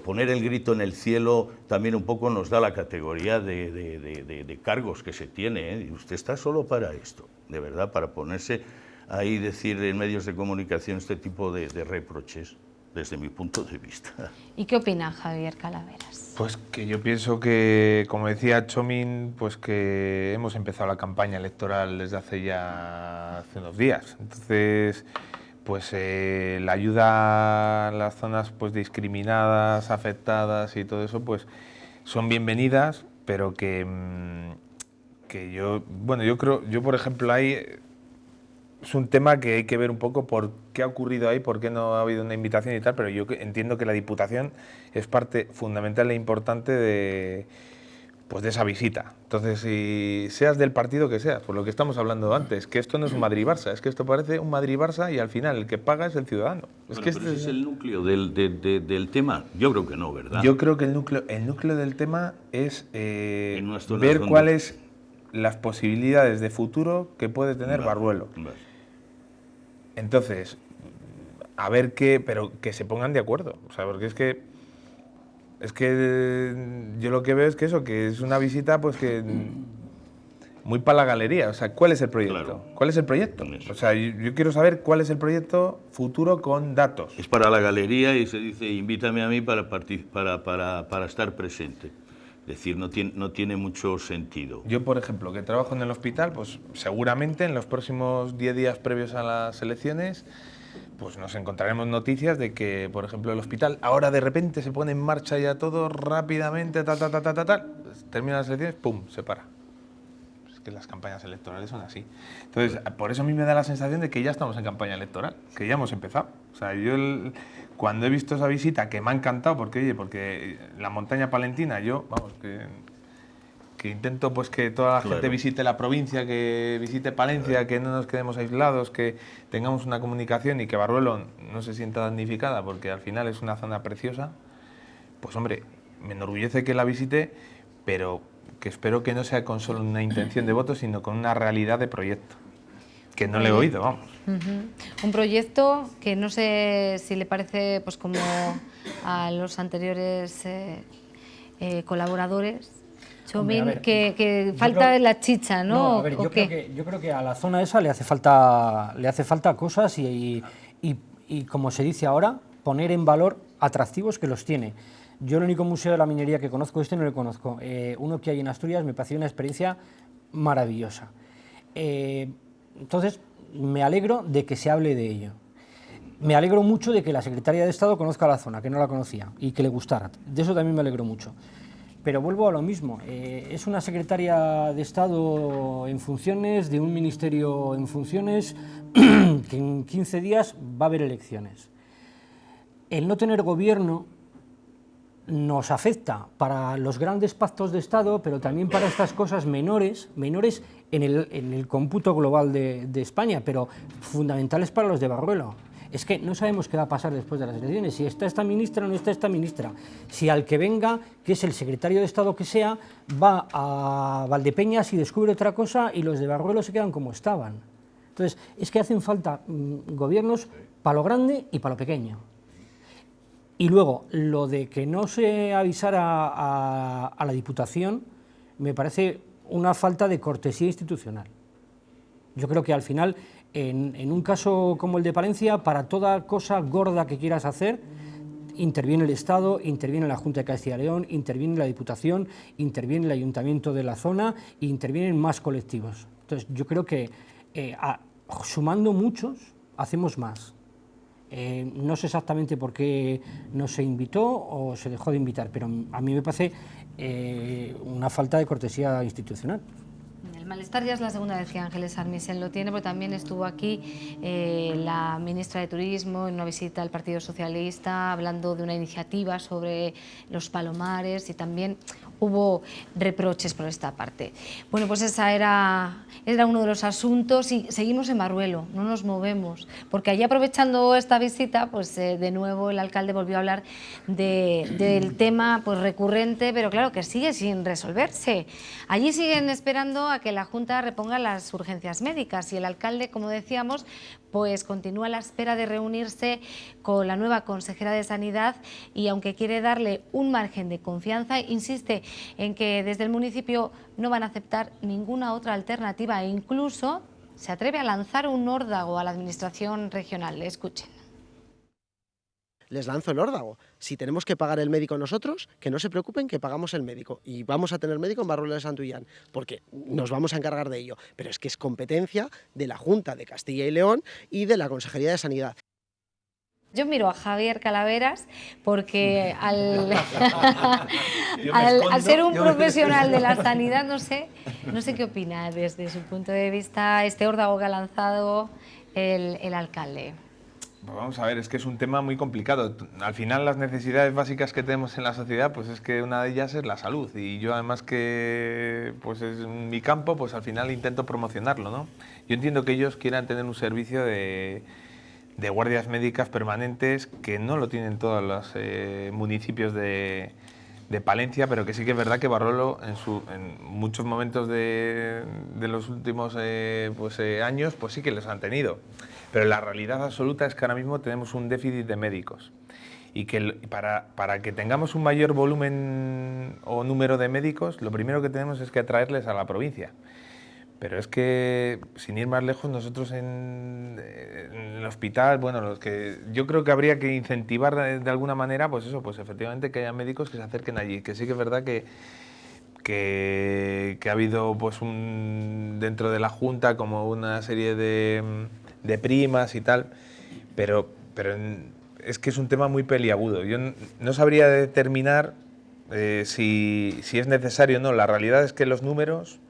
D: poner el grito en el cielo también un poco nos da la categoría de cargos que se tiene, y usted está solo para esto, de verdad, para ponerse ahí y decir en medios de comunicación este tipo de reproches, desde mi punto de vista.
A: ¿Y qué opina Javier Calaveras?
C: Pues que yo pienso que, como decía Txomin, pues que hemos empezado la campaña electoral desde hace unos días. Entonces, pues la ayuda a las zonas pues discriminadas, afectadas y todo eso, pues son bienvenidas, pero que yo por ejemplo ahí es un tema que hay que ver un poco por qué ha ocurrido ahí, por qué no ha habido una invitación y tal, pero yo entiendo que la Diputación es parte fundamental e importante de esa visita. Entonces, si seas del partido que seas, por lo que estamos hablando antes, que esto no es un Madrid-Barça, es que esto parece un Madrid-Barça y al final el que paga es el ciudadano.
D: Bueno, pero ese es el núcleo del tema. Yo creo que no, ¿verdad?
C: Yo creo que el núcleo del tema es ver cuáles las posibilidades de futuro que puede tener Barruelo. Entonces, a ver qué, pero que se pongan de acuerdo, o sea, porque es que yo lo que veo es que eso, que es una visita pues que muy para la galería, o sea, ¿cuál es el proyecto?
D: Claro.
C: ¿Cuál es el proyecto? O sea, yo quiero saber cuál es el proyecto futuro con datos.
D: Es para la galería y se dice, invítame a mí para estar presente. Es decir, no tiene mucho sentido.
C: Yo, por ejemplo, que trabajo en el hospital, pues seguramente en los próximos 10 días previos a las elecciones, pues nos encontraremos noticias de que, por ejemplo, el hospital ahora de repente se pone en marcha ya todo rápidamente, terminan las elecciones, ¡pum!, se para. Es que las campañas electorales son así. Entonces, por eso a mí me da la sensación de que ya estamos en campaña electoral, que ya hemos empezado. O sea, yo cuando he visto esa visita, que me ha encantado, porque la montaña palentina, yo, vamos, que intento pues que toda la gente visite la provincia, que visite Palencia, que no nos quedemos aislados, que tengamos una comunicación y que Barruelo no se sienta damnificada, porque al final es una zona preciosa, pues hombre, me enorgullece que la visite, pero que espero que no sea con solo una intención de voto, sino con una realidad de proyecto, que no le he oído, vamos.
A: Un proyecto que no sé si le parece pues como a los anteriores colaboradores, Txomin,
W: Hombre,
A: que falta la chicha, ¿no?
W: No, a ver, yo creo que a la zona esa le hace falta cosas y como se dice ahora, poner en valor atractivos que los tiene. Yo el único museo de la minería que conozco, no lo conozco, uno que hay en Asturias, me pareció una experiencia maravillosa. Entonces, me alegro de que se hable de ello. Me alegro mucho de que la Secretaría de Estado conozca la zona, que no la conocía, y que le gustara. De eso también me alegro mucho. Pero vuelvo a lo mismo, es una Secretaría de Estado en funciones, de un ministerio en funciones, que en 15 días va a haber elecciones. El no tener gobierno nos afecta para los grandes pactos de Estado, pero también para estas cosas menores en el cómputo global de España, pero fundamentales para los de Barruelo. Es que no sabemos qué va a pasar después de las elecciones, si está esta ministra o no está esta ministra, si al que venga, que es el secretario de Estado que sea, va a Valdepeñas y descubre otra cosa y los de Barruelo se quedan como estaban. Entonces, es que hacen falta gobiernos para lo grande y para lo pequeño. Y luego, lo de que no se avisara a la Diputación me parece una falta de cortesía institucional. Yo creo que al final, en un caso como el de Palencia, para toda cosa gorda que quieras hacer, interviene el Estado, interviene la Junta de Castilla y León, interviene la Diputación, interviene el Ayuntamiento de la zona e intervienen más colectivos. Entonces, yo creo que sumando muchos, hacemos más. No sé exactamente por qué no se invitó o se dejó de invitar, pero a mí me parece una falta de cortesía institucional.
A: El malestar ya es la segunda vez que Ángeles Armisen lo tiene, porque también estuvo aquí la ministra de Turismo en una visita al Partido Socialista hablando de una iniciativa sobre los palomares y también hubo reproches por esta parte. Bueno, pues esa era uno de los asuntos y seguimos en Barruelo, no nos movemos, porque allí aprovechando esta visita, pues de nuevo el alcalde volvió a hablar del tema pues recurrente, pero claro que sigue sin resolverse. Allí siguen esperando a que la Junta reponga las urgencias médicas y el alcalde, como decíamos, pues continúa a la espera de reunirse con la nueva consejera de Sanidad y aunque quiere darle un margen de confianza, insiste en que desde el municipio no van a aceptar ninguna otra alternativa e incluso se atreve a lanzar un órdago a la administración regional. Escuchen.
J: Les lanzo el órdago. Si tenemos que pagar el médico nosotros, que no se preocupen, que pagamos el médico. Y vamos a tener médico en Barruelo de Santullán, porque nos vamos a encargar de ello. Pero es que es competencia de la Junta de Castilla y León y de la Consejería de Sanidad.
A: Yo miro a Javier Calaveras porque al ser un profesional de la sanidad, no sé qué opina desde su punto de vista este órdago que ha lanzado el alcalde.
C: Pues vamos a ver, es que es un tema muy complicado. Al final las necesidades básicas que tenemos en la sociedad, pues es que una de ellas es la salud. Y yo además que pues es mi campo, pues al final intento promocionarlo, ¿no? Yo entiendo que ellos quieran tener un servicio de guardias médicas permanentes que no lo tienen todos los municipios de Palencia, pero que sí que es verdad que Barruelo en muchos momentos de los últimos años pues sí que los han tenido. Pero la realidad absoluta es que ahora mismo tenemos un déficit de médicos y que para que tengamos un mayor volumen o número de médicos, lo primero que tenemos es que atraerles a la provincia. Pero es que, sin ir más lejos, nosotros en el hospital, bueno, yo creo que habría que incentivar de alguna manera, pues eso, pues efectivamente que haya médicos que se acerquen allí, que sí que es verdad que ha habido pues dentro de la Junta como una serie de primas y tal, pero es que es un tema muy peliagudo. Yo no sabría determinar si es necesario o no. La realidad es que los números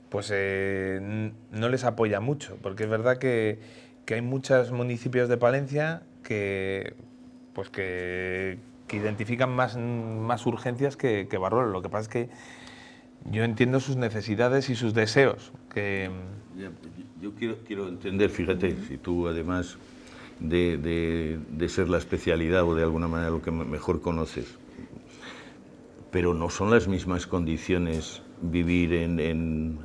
C: pues no les apoya mucho, porque es verdad que hay muchos municipios de Palencia que identifican más urgencias que Barruelo. Lo que pasa es que yo entiendo sus necesidades y sus deseos.
D: Yo quiero entender, fíjate, si tú además de ser la especialidad o de alguna manera lo que mejor conoces, pero no son las mismas condiciones vivir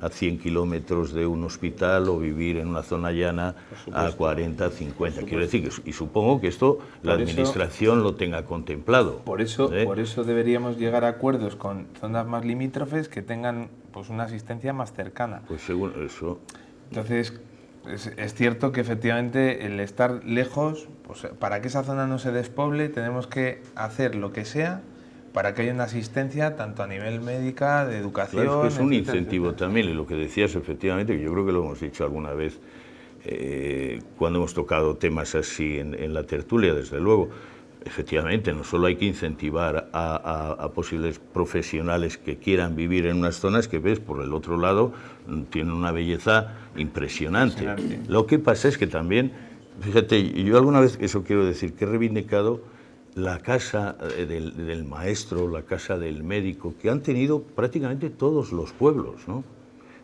D: a 100 kilómetros de un hospital o vivir en una zona llana a 40, 50. Quiero decir, y supongo que esto la administración lo tenga contemplado.
C: Por eso deberíamos llegar a acuerdos con zonas más limítrofes que tengan pues una asistencia más cercana.
D: Pues según eso.
C: Entonces, es cierto que efectivamente el estar lejos, pues para que esa zona no se despoble, tenemos que hacer lo que sea para que haya una asistencia tanto a nivel médica, de educación...
D: Claro, es que es un
C: etcétera,
D: incentivo
C: etcétera.
D: también, y lo que decías efectivamente, que yo creo que lo hemos dicho alguna vez cuando hemos tocado temas así en la tertulia, desde luego, efectivamente, no solo hay que incentivar a posibles profesionales que quieran vivir en unas zonas que, ves, por el otro lado, tienen una belleza impresionante. Lo que pasa es que también, fíjate, yo alguna vez, eso quiero decir, que he reivindicado la casa del maestro, la casa del médico, que han tenido prácticamente todos los pueblos, ¿no?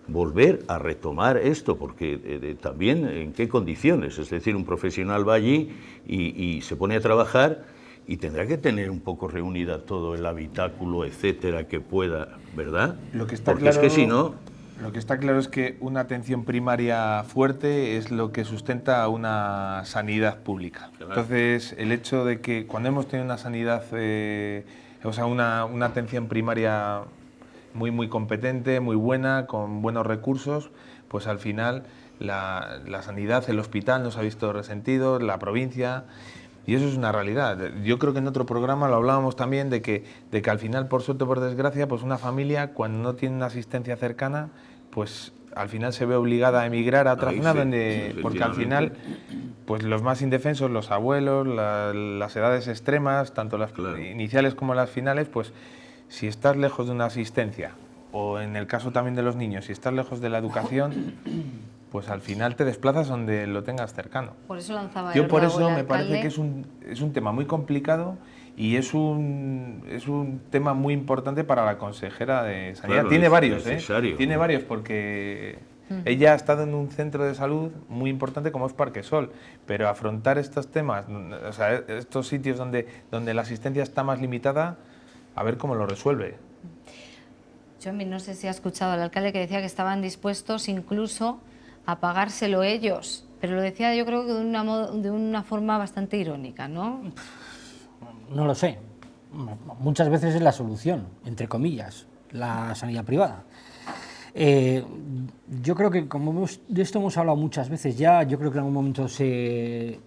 D: Volver a retomar esto, porque también en qué condiciones, es decir, un profesional va allí y se pone a trabajar y tendrá que tener un poco reunida todo el habitáculo, etcétera, que pueda, ¿verdad?
C: Lo que está
D: porque
C: claro,
D: es que si no...
C: Lo que está claro es que una atención primaria fuerte es lo que sustenta una sanidad pública. Claro. Entonces, el hecho de que cuando hemos tenido una sanidad, una atención primaria muy competente, muy buena, con buenos recursos, pues al final la sanidad, el hospital nos ha visto resentido, la provincia, y eso es una realidad. Yo creo que en otro programa lo hablábamos también de que al final, por suerte o por desgracia, pues una familia cuando no tiene una asistencia cercana, pues al final se ve obligada a emigrar a otra zona porque al final pues los más indefensos, los abuelos, las edades extremas, tanto las iniciales como las finales, pues si estás lejos de una asistencia, o en el caso también de los niños, si estás lejos de la educación, pues al final te desplazas donde lo tengas cercano.
A: Por eso lanzaba
C: Yo por eso me parece que es un tema muy complicado y es un tema muy importante para la consejera de Sanidad.
D: Claro,
C: tiene varios,
D: tiene
C: varios porque ella ha estado en un centro de salud muy importante como es Parquesol, pero afrontar estos temas, o sea, estos sitios donde la asistencia está más limitada, a ver cómo lo resuelve.
A: Yo no sé si ha escuchado al alcalde que decía que estaban dispuestos incluso a pagárselo ellos, pero lo decía yo creo que de una forma bastante irónica, ¿no?
W: No lo sé. Muchas veces es la solución, entre comillas, la sanidad privada. Yo creo que, como de esto hemos hablado muchas veces ya, yo creo que en algún momento se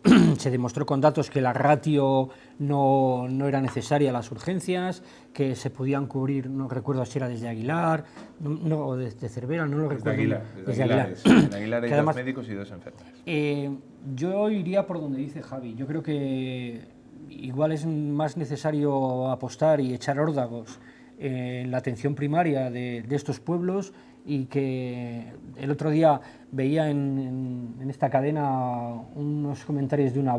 W: demostró con datos que la ratio no era necesaria a las urgencias, que se podían cubrir, no recuerdo si era desde Aguilar, o desde Cervera, no lo recuerdo.
C: Desde Aguilar. En Aguilar hay dos médicos y dos enfermeras.
W: Yo iría por donde dice Javi. Yo creo que igual es más necesario apostar y echar órdagos en la atención primaria de estos pueblos, y que el otro día veía en esta cadena unos comentarios de la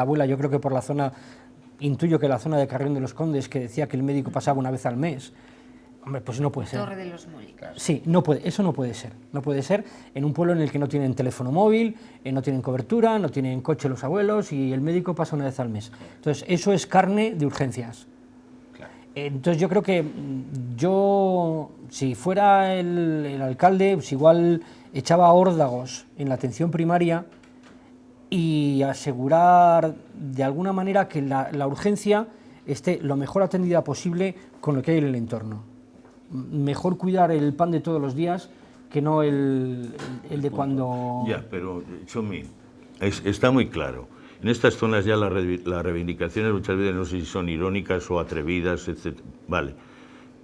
W: abuela, yo creo que por la zona, intuyo que la zona de Carrión de los Condes, que decía que el médico pasaba una vez al mes. Hombre, pues no puede ser.
A: Torre de los Mónicos.
W: Sí, eso no puede ser. No puede ser en un pueblo en el que no tienen teléfono móvil, no tienen cobertura, no tienen coche los abuelos y el médico pasa una vez al mes. Entonces, eso es carne de urgencias. Entonces yo creo que si fuera el alcalde, pues igual echaba órdagos en la atención primaria y asegurar de alguna manera que la urgencia esté lo mejor atendida posible con lo que hay en el entorno. Mejor cuidar el pan de todos los días que no el de cuando...
D: Ya, pero, Txomin, está muy claro. En estas zonas ya las reivindicaciones muchas veces no sé si son irónicas o atrevidas, etc. Vale,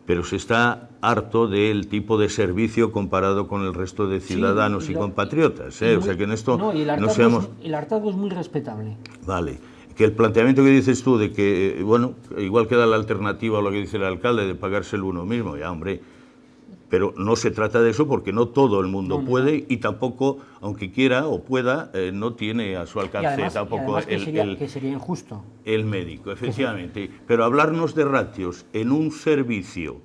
D: pero se está harto del tipo de servicio comparado con el resto de ciudadanos y compatriotas. O sea que en esto no seamos...
W: El hartazgo es muy respetable.
D: Vale, que el planteamiento que dices tú de que, bueno, igual queda la alternativa a lo que dice el alcalde de pagárselo uno mismo, ya hombre... Pero no se trata de eso porque no todo el mundo puede y tampoco, aunque quiera o pueda, no tiene a su alcance tampoco
W: que sería injusto.
D: El médico, efectivamente. Pero hablarnos de ratios en un servicio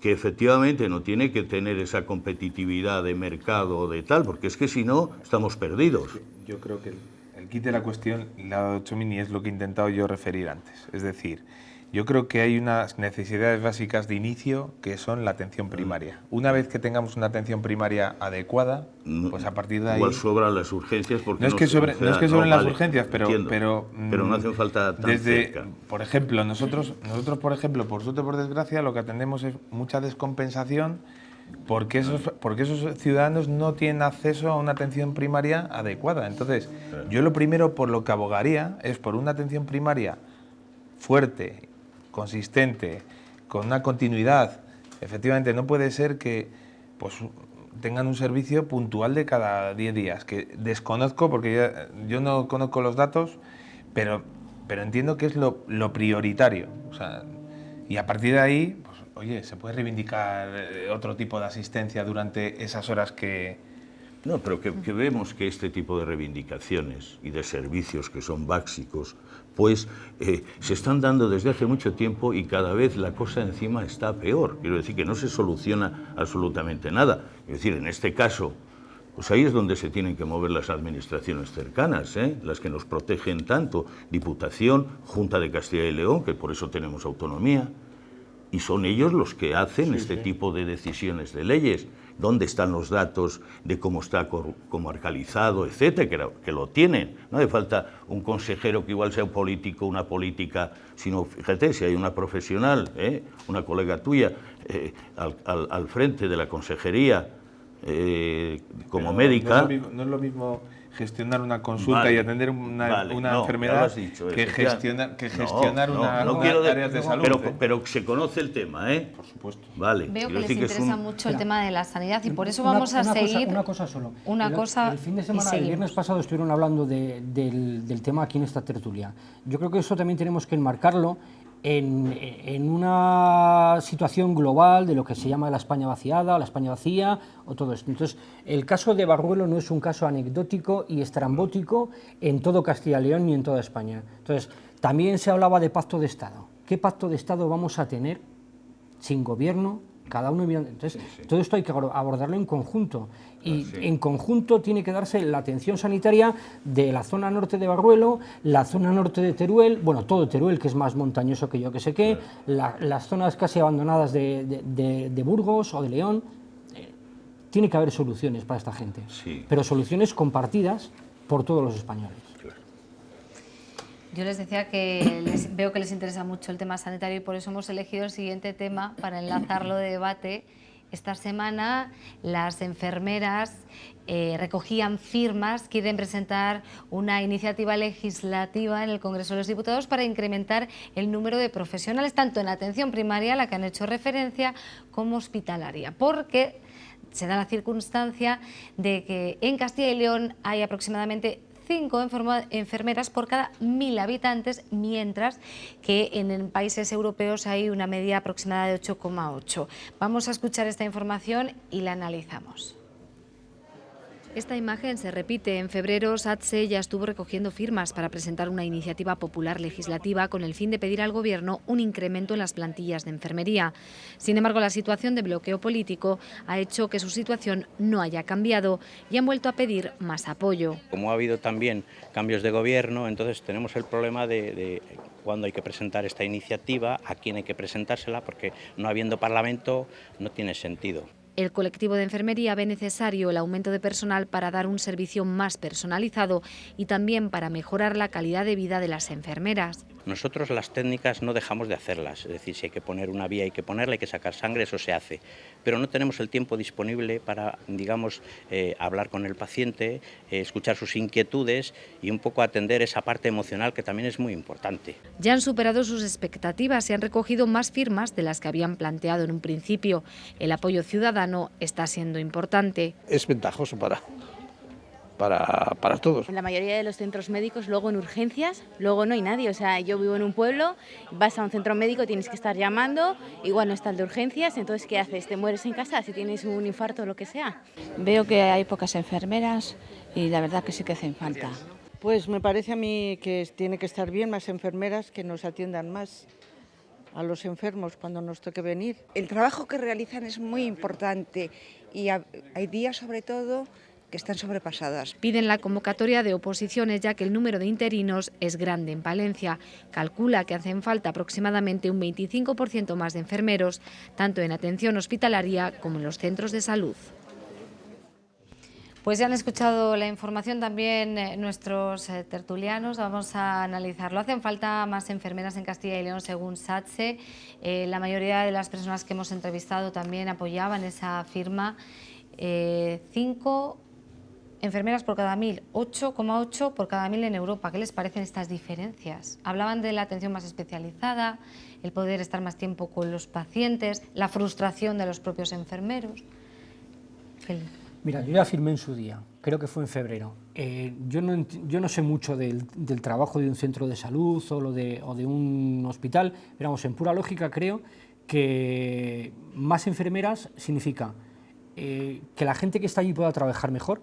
D: que efectivamente no tiene que tener esa competitividad de mercado o de tal, porque es que si no, estamos perdidos.
C: Yo creo que el kit de la cuestión, la ha dado Txomin, y es lo que he intentado yo referir antes. Es decir, yo creo que hay unas necesidades básicas de inicio que son la atención primaria. Una vez que tengamos una atención primaria adecuada, pues a partir de ahí...
D: Igual sobran las urgencias porque...
C: No es que sobren las urgencias, pero
D: no hacen falta tan cerca.
C: Por ejemplo, nosotros, por ejemplo, por suerte o por desgracia, lo que atendemos es mucha descompensación porque esos ciudadanos no tienen acceso a una atención primaria adecuada. Entonces, yo lo primero por lo que abogaría es por una atención primaria fuerte, consistente, con una continuidad. Efectivamente, no puede ser que pues, tengan un servicio puntual de cada 10 días, que desconozco porque yo no conozco los datos, pero entiendo que es lo prioritario. O sea, y a partir de ahí, pues, oye, se puede reivindicar otro tipo de asistencia durante esas horas que...
D: No, pero que vemos que este tipo de reivindicaciones y de servicios que son básicos, pues se están dando desde hace mucho tiempo y cada vez la cosa encima está peor. Quiero decir que no se soluciona absolutamente nada. Es decir, en este caso, pues ahí es donde se tienen que mover las administraciones cercanas, las que nos protegen tanto, Diputación, Junta de Castilla y León, que por eso tenemos autonomía, y son ellos los que hacen tipo de decisiones de leyes. ¿Dónde están los datos de cómo está comarcalizado, etcétera? Que lo tienen. No hace falta un consejero que igual sea un político, una política, sino, fíjate, si hay una profesional, una colega tuya, al frente de la consejería, como médica...
C: No es lo mismo gestionar una consulta y atender una enfermedad que gestionar unas áreas de salud.
D: Pero se conoce el tema,
C: Por supuesto.
D: Vale.
A: Veo que les interesa mucho el tema de la sanidad y por eso vamos a seguir...
W: Una cosa solo.
A: El
W: fin de semana, el viernes pasado, estuvieron hablando del tema aquí en esta tertulia. Yo creo que eso también tenemos que enmarcarlo en una situación global de lo que se llama la España vaciada, la España vacía o todo esto. Entonces, el caso de Barruelo no es un caso anecdótico y estrambótico en todo Castilla y León ni en toda España. Entonces, también se hablaba de pacto de Estado. ¿Qué pacto de Estado vamos a tener sin gobierno? Cada uno... Entonces, todo esto hay que abordarlo en conjunto. Y en conjunto tiene que darse la atención sanitaria de la zona norte de Barruelo, la zona norte de Teruel, bueno, todo Teruel, que es más montañoso que yo que sé qué, las zonas casi abandonadas de Burgos o de León. Tiene que haber soluciones para esta gente, pero soluciones compartidas por todos los españoles.
A: Yo les decía que veo que les interesa mucho el tema sanitario y por eso hemos elegido el siguiente tema para enlazarlo de debate. Esta semana las enfermeras recogían firmas, quieren presentar una iniciativa legislativa en el Congreso de los Diputados para incrementar el número de profesionales, tanto en atención primaria, a la que han hecho referencia, como hospitalaria, porque se da la circunstancia de que en Castilla y León hay aproximadamente 5 enfermeras por cada 1000 habitantes, mientras que en países europeos hay una media aproximada de 8,8. Vamos a escuchar esta información y la analizamos. Esta imagen se repite. En febrero, SATSE ya estuvo recogiendo firmas para presentar una iniciativa popular legislativa con el fin de pedir al Gobierno un incremento en las plantillas de enfermería. Sin embargo, la situación de bloqueo político ha hecho que su situación no haya cambiado y han vuelto a pedir más apoyo.
B: Como ha habido también cambios de Gobierno, entonces tenemos el problema de cuándo hay que presentar esta iniciativa, a quién hay que presentársela, porque no habiendo Parlamento no tiene sentido.
A: El colectivo de enfermería ve necesario el aumento de personal para dar un servicio más personalizado y también para mejorar la calidad de vida de las enfermeras.
B: Nosotros las técnicas no dejamos de hacerlas, es decir, si hay que poner una vía hay que ponerla, hay que sacar sangre, eso se hace, pero no tenemos el tiempo disponible para, digamos, hablar con el paciente, escuchar sus inquietudes y un poco atender esa parte emocional que también es muy importante.
A: Ya han superado sus expectativas y han recogido más firmas de las que habían planteado en un principio. El apoyo ciudadano está siendo importante.
K: Es ventajoso para todos.
L: En la mayoría de los centros médicos, luego en urgencias, luego no hay nadie. O sea, yo vivo en un pueblo, vas a un centro médico, tienes que estar llamando, igual no está el de urgencias, entonces ¿qué haces? ¿Te mueres en casa si tienes un infarto o lo que sea?
N: Veo que hay pocas enfermeras y la verdad que sí que hacen falta.
H: Pues me parece a mí que tiene que estar bien más enfermeras que nos atiendan más a los enfermos cuando nos toque venir.
X: El trabajo que realizan es muy importante y hay días sobre todo que están sobrepasadas.
A: Piden la convocatoria de oposiciones ya que el número de interinos es grande en Palencia. Calcula que hacen falta aproximadamente un 25% más de enfermeros, tanto en atención hospitalaria como en los centros de salud. Pues ya han escuchado la información también nuestros tertulianos, vamos a analizarlo. Hacen falta más enfermeras en Castilla y León según SATSE. La mayoría de las personas que hemos entrevistado también apoyaban esa firma. 5 enfermeras por cada 1000, 8,8 por cada 1000 en Europa. ¿Qué les parecen estas diferencias? Hablaban de la atención más especializada, el poder estar más tiempo con los pacientes, la frustración de los propios enfermeros.
W: Mira, yo ya firmé en su día, creo que fue en febrero. Yo no sé mucho del trabajo de un centro de salud o de un hospital, pero vamos, en pura lógica creo que más enfermeras significa que la gente que está allí pueda trabajar mejor,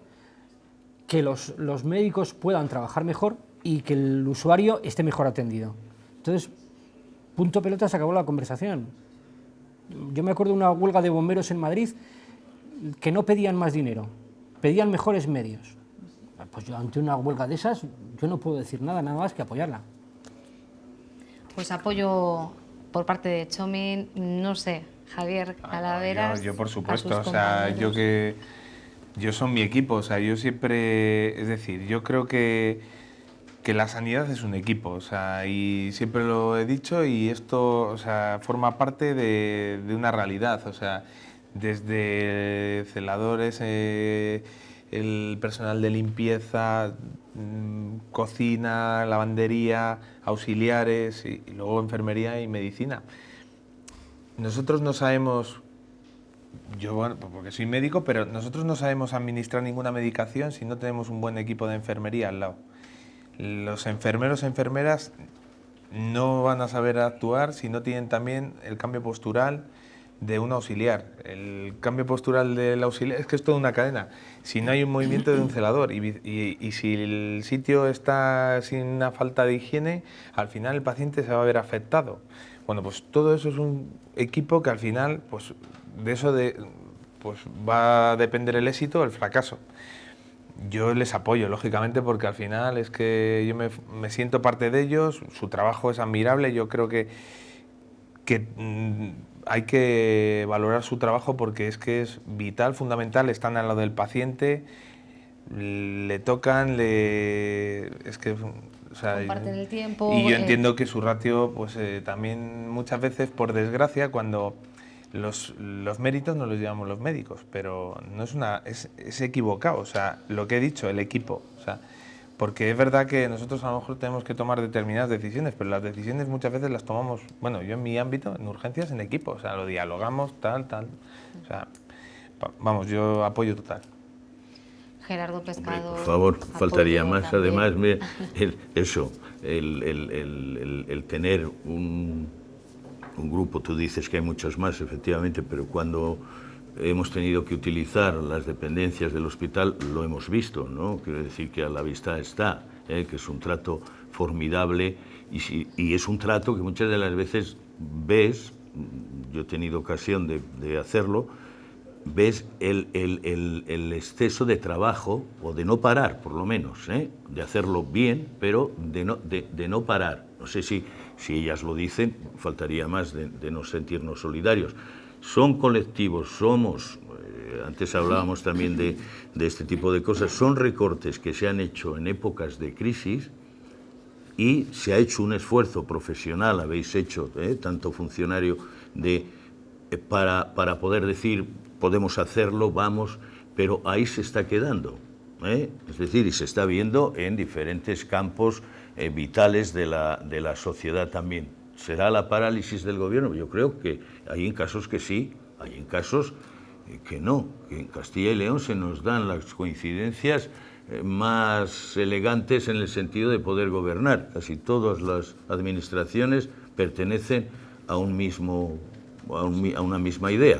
W: que los médicos puedan trabajar mejor y que el usuario esté mejor atendido. Entonces, punto pelota, se acabó la conversación. Yo me acuerdo de una huelga de bomberos en Madrid que no pedían más dinero, pedían mejores medios. Pues yo ante una huelga de esas, yo no puedo decir nada más que apoyarla.
A: Pues apoyo por parte de Txomin, no sé, Javier Calaveras.
C: Yo por supuesto, o sea, yo son mi equipo, o sea, yo siempre, es decir, yo creo que la sanidad es un equipo, o sea, y siempre lo he dicho y esto, o sea, forma parte de una realidad, o sea, desde celadores, el personal de limpieza, cocina, lavandería, auxiliares y luego enfermería y medicina. Nosotros no sabemos, yo bueno, porque soy médico, pero nosotros no sabemos administrar ninguna medicación si no tenemos un buen equipo de enfermería al lado. Los enfermeros, enfermeras no van a saber actuar si no tienen también el cambio postural de un auxiliar. El cambio postural del auxiliar es que es toda una cadena. Si no hay un movimiento de un celador y si el sitio está sin una falta de higiene, al final el paciente se va a ver afectado. Bueno, pues todo eso es un equipo que al final, pues de eso pues va a depender el éxito o el fracaso. Yo les apoyo, lógicamente, porque al final es que yo me siento parte de ellos, su trabajo es admirable, yo creo que hay que valorar su trabajo porque es que es vital, fundamental, están al lado del paciente, le tocan, es que... O sea,
A: comparten el tiempo.
C: Y yo entiendo que su ratio, pues también muchas veces, por desgracia, cuando los méritos no los llevamos los médicos, pero no es equivocado, o sea, lo que he dicho, el equipo, o sea, porque es verdad que nosotros a lo mejor tenemos que tomar determinadas decisiones, pero las decisiones muchas veces las tomamos, bueno, yo en mi ámbito, en urgencias, en equipo, o sea, lo dialogamos, tal, o sea, vamos, yo apoyo total.
A: Gerardo Pescado.
D: Por favor, faltaría más. También. Además, el tener un grupo, tú dices que hay muchos más, efectivamente, pero cuando hemos tenido que utilizar las dependencias del hospital, lo hemos visto, ¿no? Quiero decir que a la vista está, que es un trato formidable y es un trato que muchas de las veces ves, yo he tenido ocasión de hacerlo, ves el exceso de trabajo, o de no parar, por lo menos, de hacerlo bien, pero de no parar. No sé si ellas lo dicen, faltaría más de no sentirnos solidarios. Son colectivos, somos antes hablábamos también de este tipo de cosas, son recortes que se han hecho en épocas de crisis y se ha hecho un esfuerzo profesional, habéis hecho, tanto funcionario, para poder decir, podemos hacerlo, vamos, pero ahí se está quedando. Es decir, y se está viendo en diferentes campos vitales de la sociedad también. ¿Será la parálisis del gobierno? Yo creo que hay en casos que sí, hay en casos que no, que en Castilla y León se nos dan las coincidencias más elegantes en el sentido de poder gobernar. Casi todas las administraciones pertenecen a una misma idea.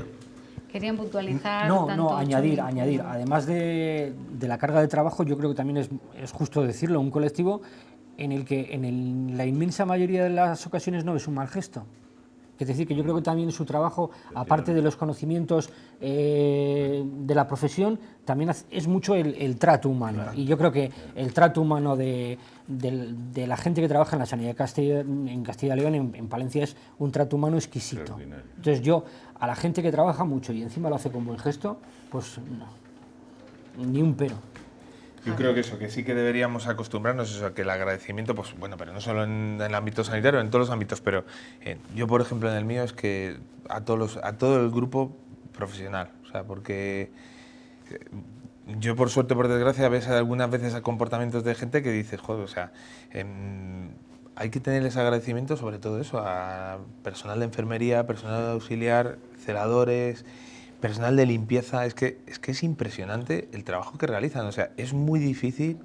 A: Querían puntualizar.
W: No, añadir. Además de la carga de trabajo, yo creo que también es justo decirlo, un colectivo en el que la inmensa mayoría de las ocasiones no es un mal gesto. Es decir, que yo creo que también su trabajo, aparte de los conocimientos de la profesión, también es mucho el trato humano. Claro. Y yo creo que el trato humano de la gente que trabaja en la sanidad en Castilla y León, en Palencia, es un trato humano exquisito. Entonces yo, a la gente que trabaja mucho y encima lo hace con buen gesto, pues no, ni un pero.
C: Yo creo que que sí que deberíamos acostumbrarnos a que el agradecimiento, pues bueno, pero no solo en el ámbito sanitario, en todos los ámbitos, pero yo, por ejemplo, en el mío es que a todo el grupo profesional, o sea, porque yo, por suerte, por desgracia, ves algunas veces a comportamientos de gente que dices, joder, o sea, hay que tenerles agradecimiento sobre todo eso, a personal de enfermería, personal auxiliar, celadores, personal de limpieza. Es que es impresionante el trabajo que realizan. O sea, es muy difícil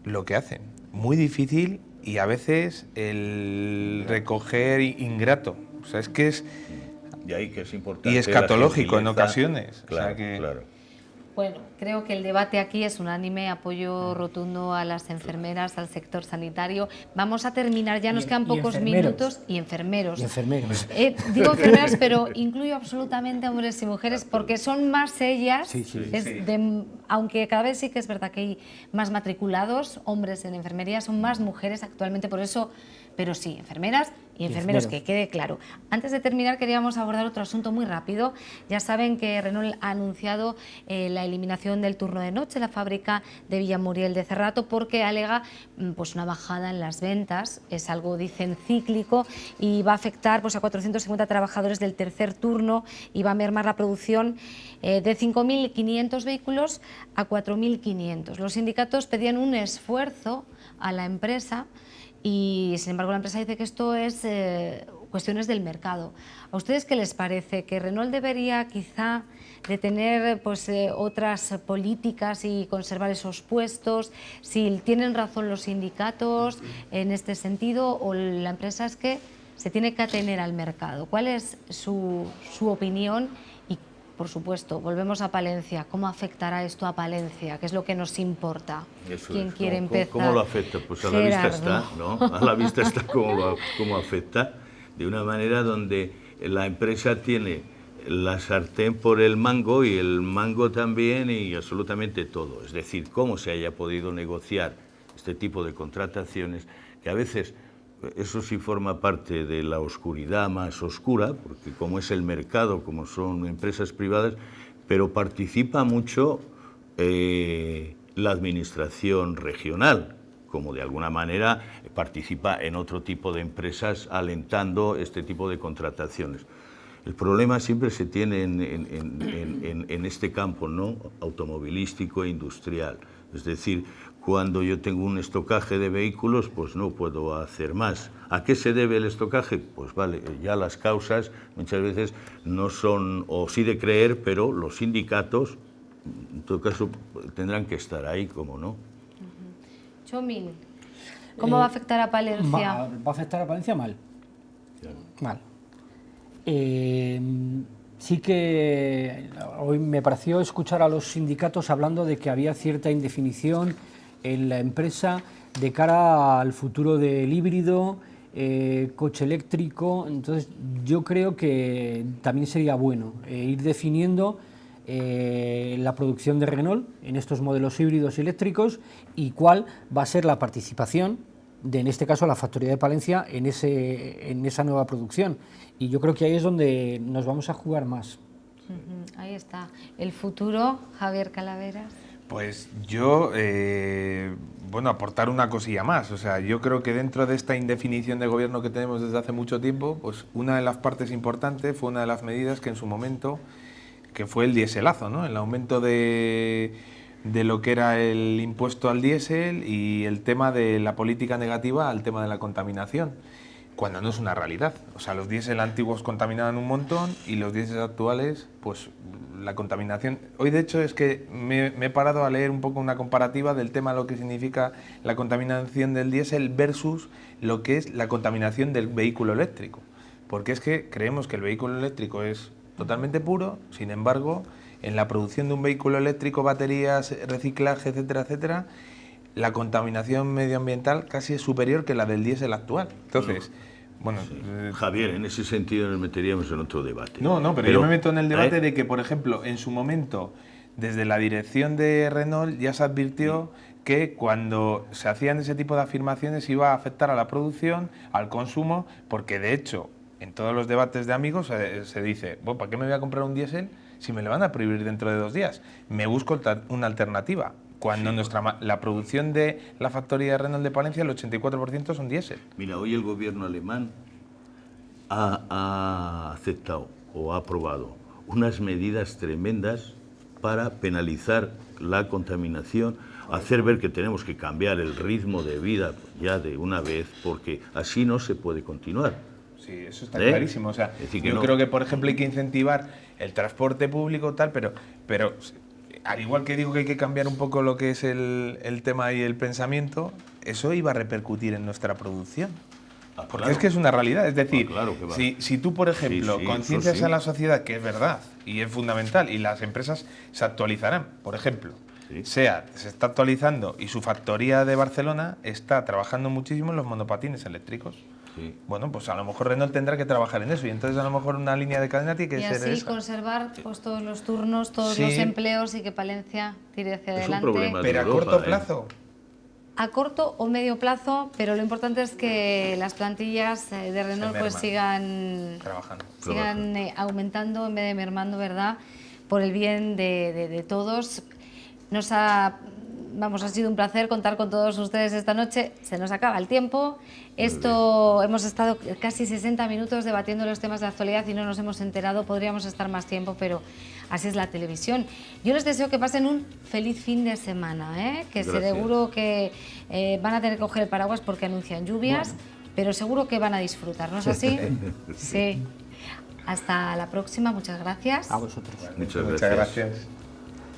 C: lo que hacen, muy difícil, y a veces el recoger ingrato. O sea, es que es...
D: Y ahí que es importante.
C: Y escatológico en ocasiones.
D: Claro,
C: o sea que...
D: claro.
A: Bueno, creo que el debate aquí es unánime, apoyo rotundo a las enfermeras, al sector sanitario. Vamos a terminar, ya nos quedan pocos minutos. Y enfermeros. Digo enfermeras, pero incluyo absolutamente hombres y mujeres, porque son más ellas, aunque cada vez sí que es verdad que hay más matriculados, hombres en enfermería, son más mujeres actualmente, por eso... Pero sí, enfermeras y enfermeros, que quede claro. Antes de terminar, queríamos abordar otro asunto muy rápido. Ya saben que Renault ha anunciado la eliminación del turno de noche en la fábrica de Villamuriel de Cerrato, porque alega pues una bajada en las ventas. Es algo, dicen, cíclico, y va a afectar pues a 450 trabajadores del tercer turno y va a mermar la producción de 5.500 vehículos a 4.500. Los sindicatos pedían un esfuerzo a la empresa, y sin embargo la empresa dice que esto es cuestiones del mercado. ¿A ustedes qué les parece? ¿Que Renault debería quizá de tener pues, otras políticas y conservar esos puestos? ¿Si tienen razón los sindicatos en este sentido, o la empresa es que se tiene que atener al mercado? ¿Cuál es su opinión? Y, por supuesto, volvemos a Palencia. ¿Cómo afectará esto a Palencia? ¿Qué es lo que nos importa? ¿Quién quiere empezar?
D: ¿Cómo lo afecta? Pues a la vista está, ¿no? A la vista está cómo afecta, de una manera donde la empresa tiene la sartén por el mango, y el mango también, y absolutamente todo. Es decir, cómo se haya podido negociar este tipo de contrataciones, que a veces... Eso sí forma parte de la oscuridad más oscura, porque como es el mercado, como son empresas privadas, pero participa mucho la administración regional, como de alguna manera participa en otro tipo de empresas alentando este tipo de contrataciones. El problema siempre se tiene en este campo, ¿no?, automovilístico e industrial. Es decir, cuando yo tengo un estocaje de vehículos, pues no puedo hacer más. ¿A qué se debe el estocaje? Pues vale, ya las causas muchas veces no son, o sí de creer, pero los sindicatos, en todo caso, tendrán que estar ahí, como no.
A: Chomín, ¿cómo va a afectar a Palencia?
W: Va a afectar a Palencia mal. Mal. Sí que hoy me pareció escuchar a los sindicatos hablando de que había cierta indefinición en la empresa de cara al futuro del híbrido, coche eléctrico. Entonces yo creo que también sería bueno ir definiendo la producción de Renault en estos modelos híbridos eléctricos, y cuál va a ser la participación de, en este caso, la factoría de Palencia en esa nueva producción. Y yo creo que ahí es donde nos vamos a jugar más.
A: Ahí está. El futuro, Javier Calaveras.
C: Pues yo, bueno, aportar una cosilla más. O sea, yo creo que dentro de esta indefinición de gobierno que tenemos desde hace mucho tiempo, pues una de las partes importantes fue una de las medidas que en su momento, que fue el dieselazo, ¿no? El aumento de lo que era el impuesto al diésel y el tema de la política negativa al tema de la contaminación, cuando no es una realidad. O sea, los diésel antiguos contaminaban un montón y los diésel actuales, pues la contaminación... Hoy, de hecho, es que me he parado a leer un poco una comparativa del tema de lo que significa la contaminación del diésel versus lo que es la contaminación del vehículo eléctrico. Porque es que creemos que el vehículo eléctrico es totalmente puro, sin embargo, en la producción de un vehículo eléctrico, baterías, reciclaje, etcétera, etcétera, la contaminación medioambiental casi es superior que la del diésel actual. Entonces, bueno...
D: Sí. Javier, en ese sentido nos meteríamos en otro debate.
C: No, pero yo me meto en el debate de que, por ejemplo, en su momento, desde la dirección de Renault ya se advirtió que cuando se hacían ese tipo de afirmaciones iba a afectar a la producción, al consumo, porque de hecho, en todos los debates de amigos se dice, bueno, ¿para qué me voy a comprar un diésel si me lo van a prohibir dentro de 2 días? Me busco una alternativa. Cuando la producción de la factoría de Renault de Palencia, el 84% son diésel.
D: Mira, hoy el gobierno alemán ha aceptado o ha aprobado unas medidas tremendas para penalizar la contaminación, hacer ver que tenemos que cambiar el ritmo de vida ya de una vez, porque así no se puede continuar.
C: Sí, eso está clarísimo. O sea, yo creo que, por ejemplo, hay que incentivar el transporte público, tal, pero al igual que digo que hay que cambiar un poco lo que es el tema y el pensamiento, eso iba a repercutir en nuestra producción. Porque
D: claro.
C: Es que es una realidad. Es decir,
D: claro que va.
C: si tú, por ejemplo, conciencias a la sociedad, que es verdad y es fundamental, y las empresas se actualizarán, por ejemplo, SEAT se está actualizando y su factoría de Barcelona está trabajando muchísimo en los monopatines eléctricos. Sí. Bueno, pues a lo mejor Renault tendrá que trabajar en eso y entonces a lo mejor una línea de cadena tiene que ser esa. Y
A: así conservar pues, todos los turnos, todos los empleos y que Palencia tire hacia adelante.
D: Es un problema de
C: Pero
D: Europa,
C: a corto plazo.
A: A corto o medio plazo, pero lo importante es que las plantillas de Renault pues sigan trabajando, sigan aumentando en vez de mermando, ¿verdad? Por el bien de todos. Ha sido un placer contar con todos ustedes esta noche. Se nos acaba el tiempo. Hemos estado casi 60 minutos debatiendo los temas de actualidad y no nos hemos enterado. Podríamos estar más tiempo, pero así es la televisión. Yo les deseo que pasen un feliz fin de semana, que seguro que van a tener que coger el paraguas porque anuncian lluvias, pero seguro que van a disfrutar, ¿no es así? Sí. Hasta la próxima. Muchas gracias.
J: A vosotros.
D: Muchas gracias.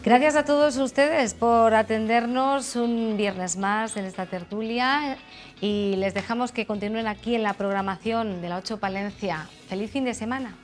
A: Gracias a todos ustedes por atendernos un viernes más en esta tertulia y les dejamos que continúen aquí en la programación de la 8 Palencia. ¡Feliz fin de semana!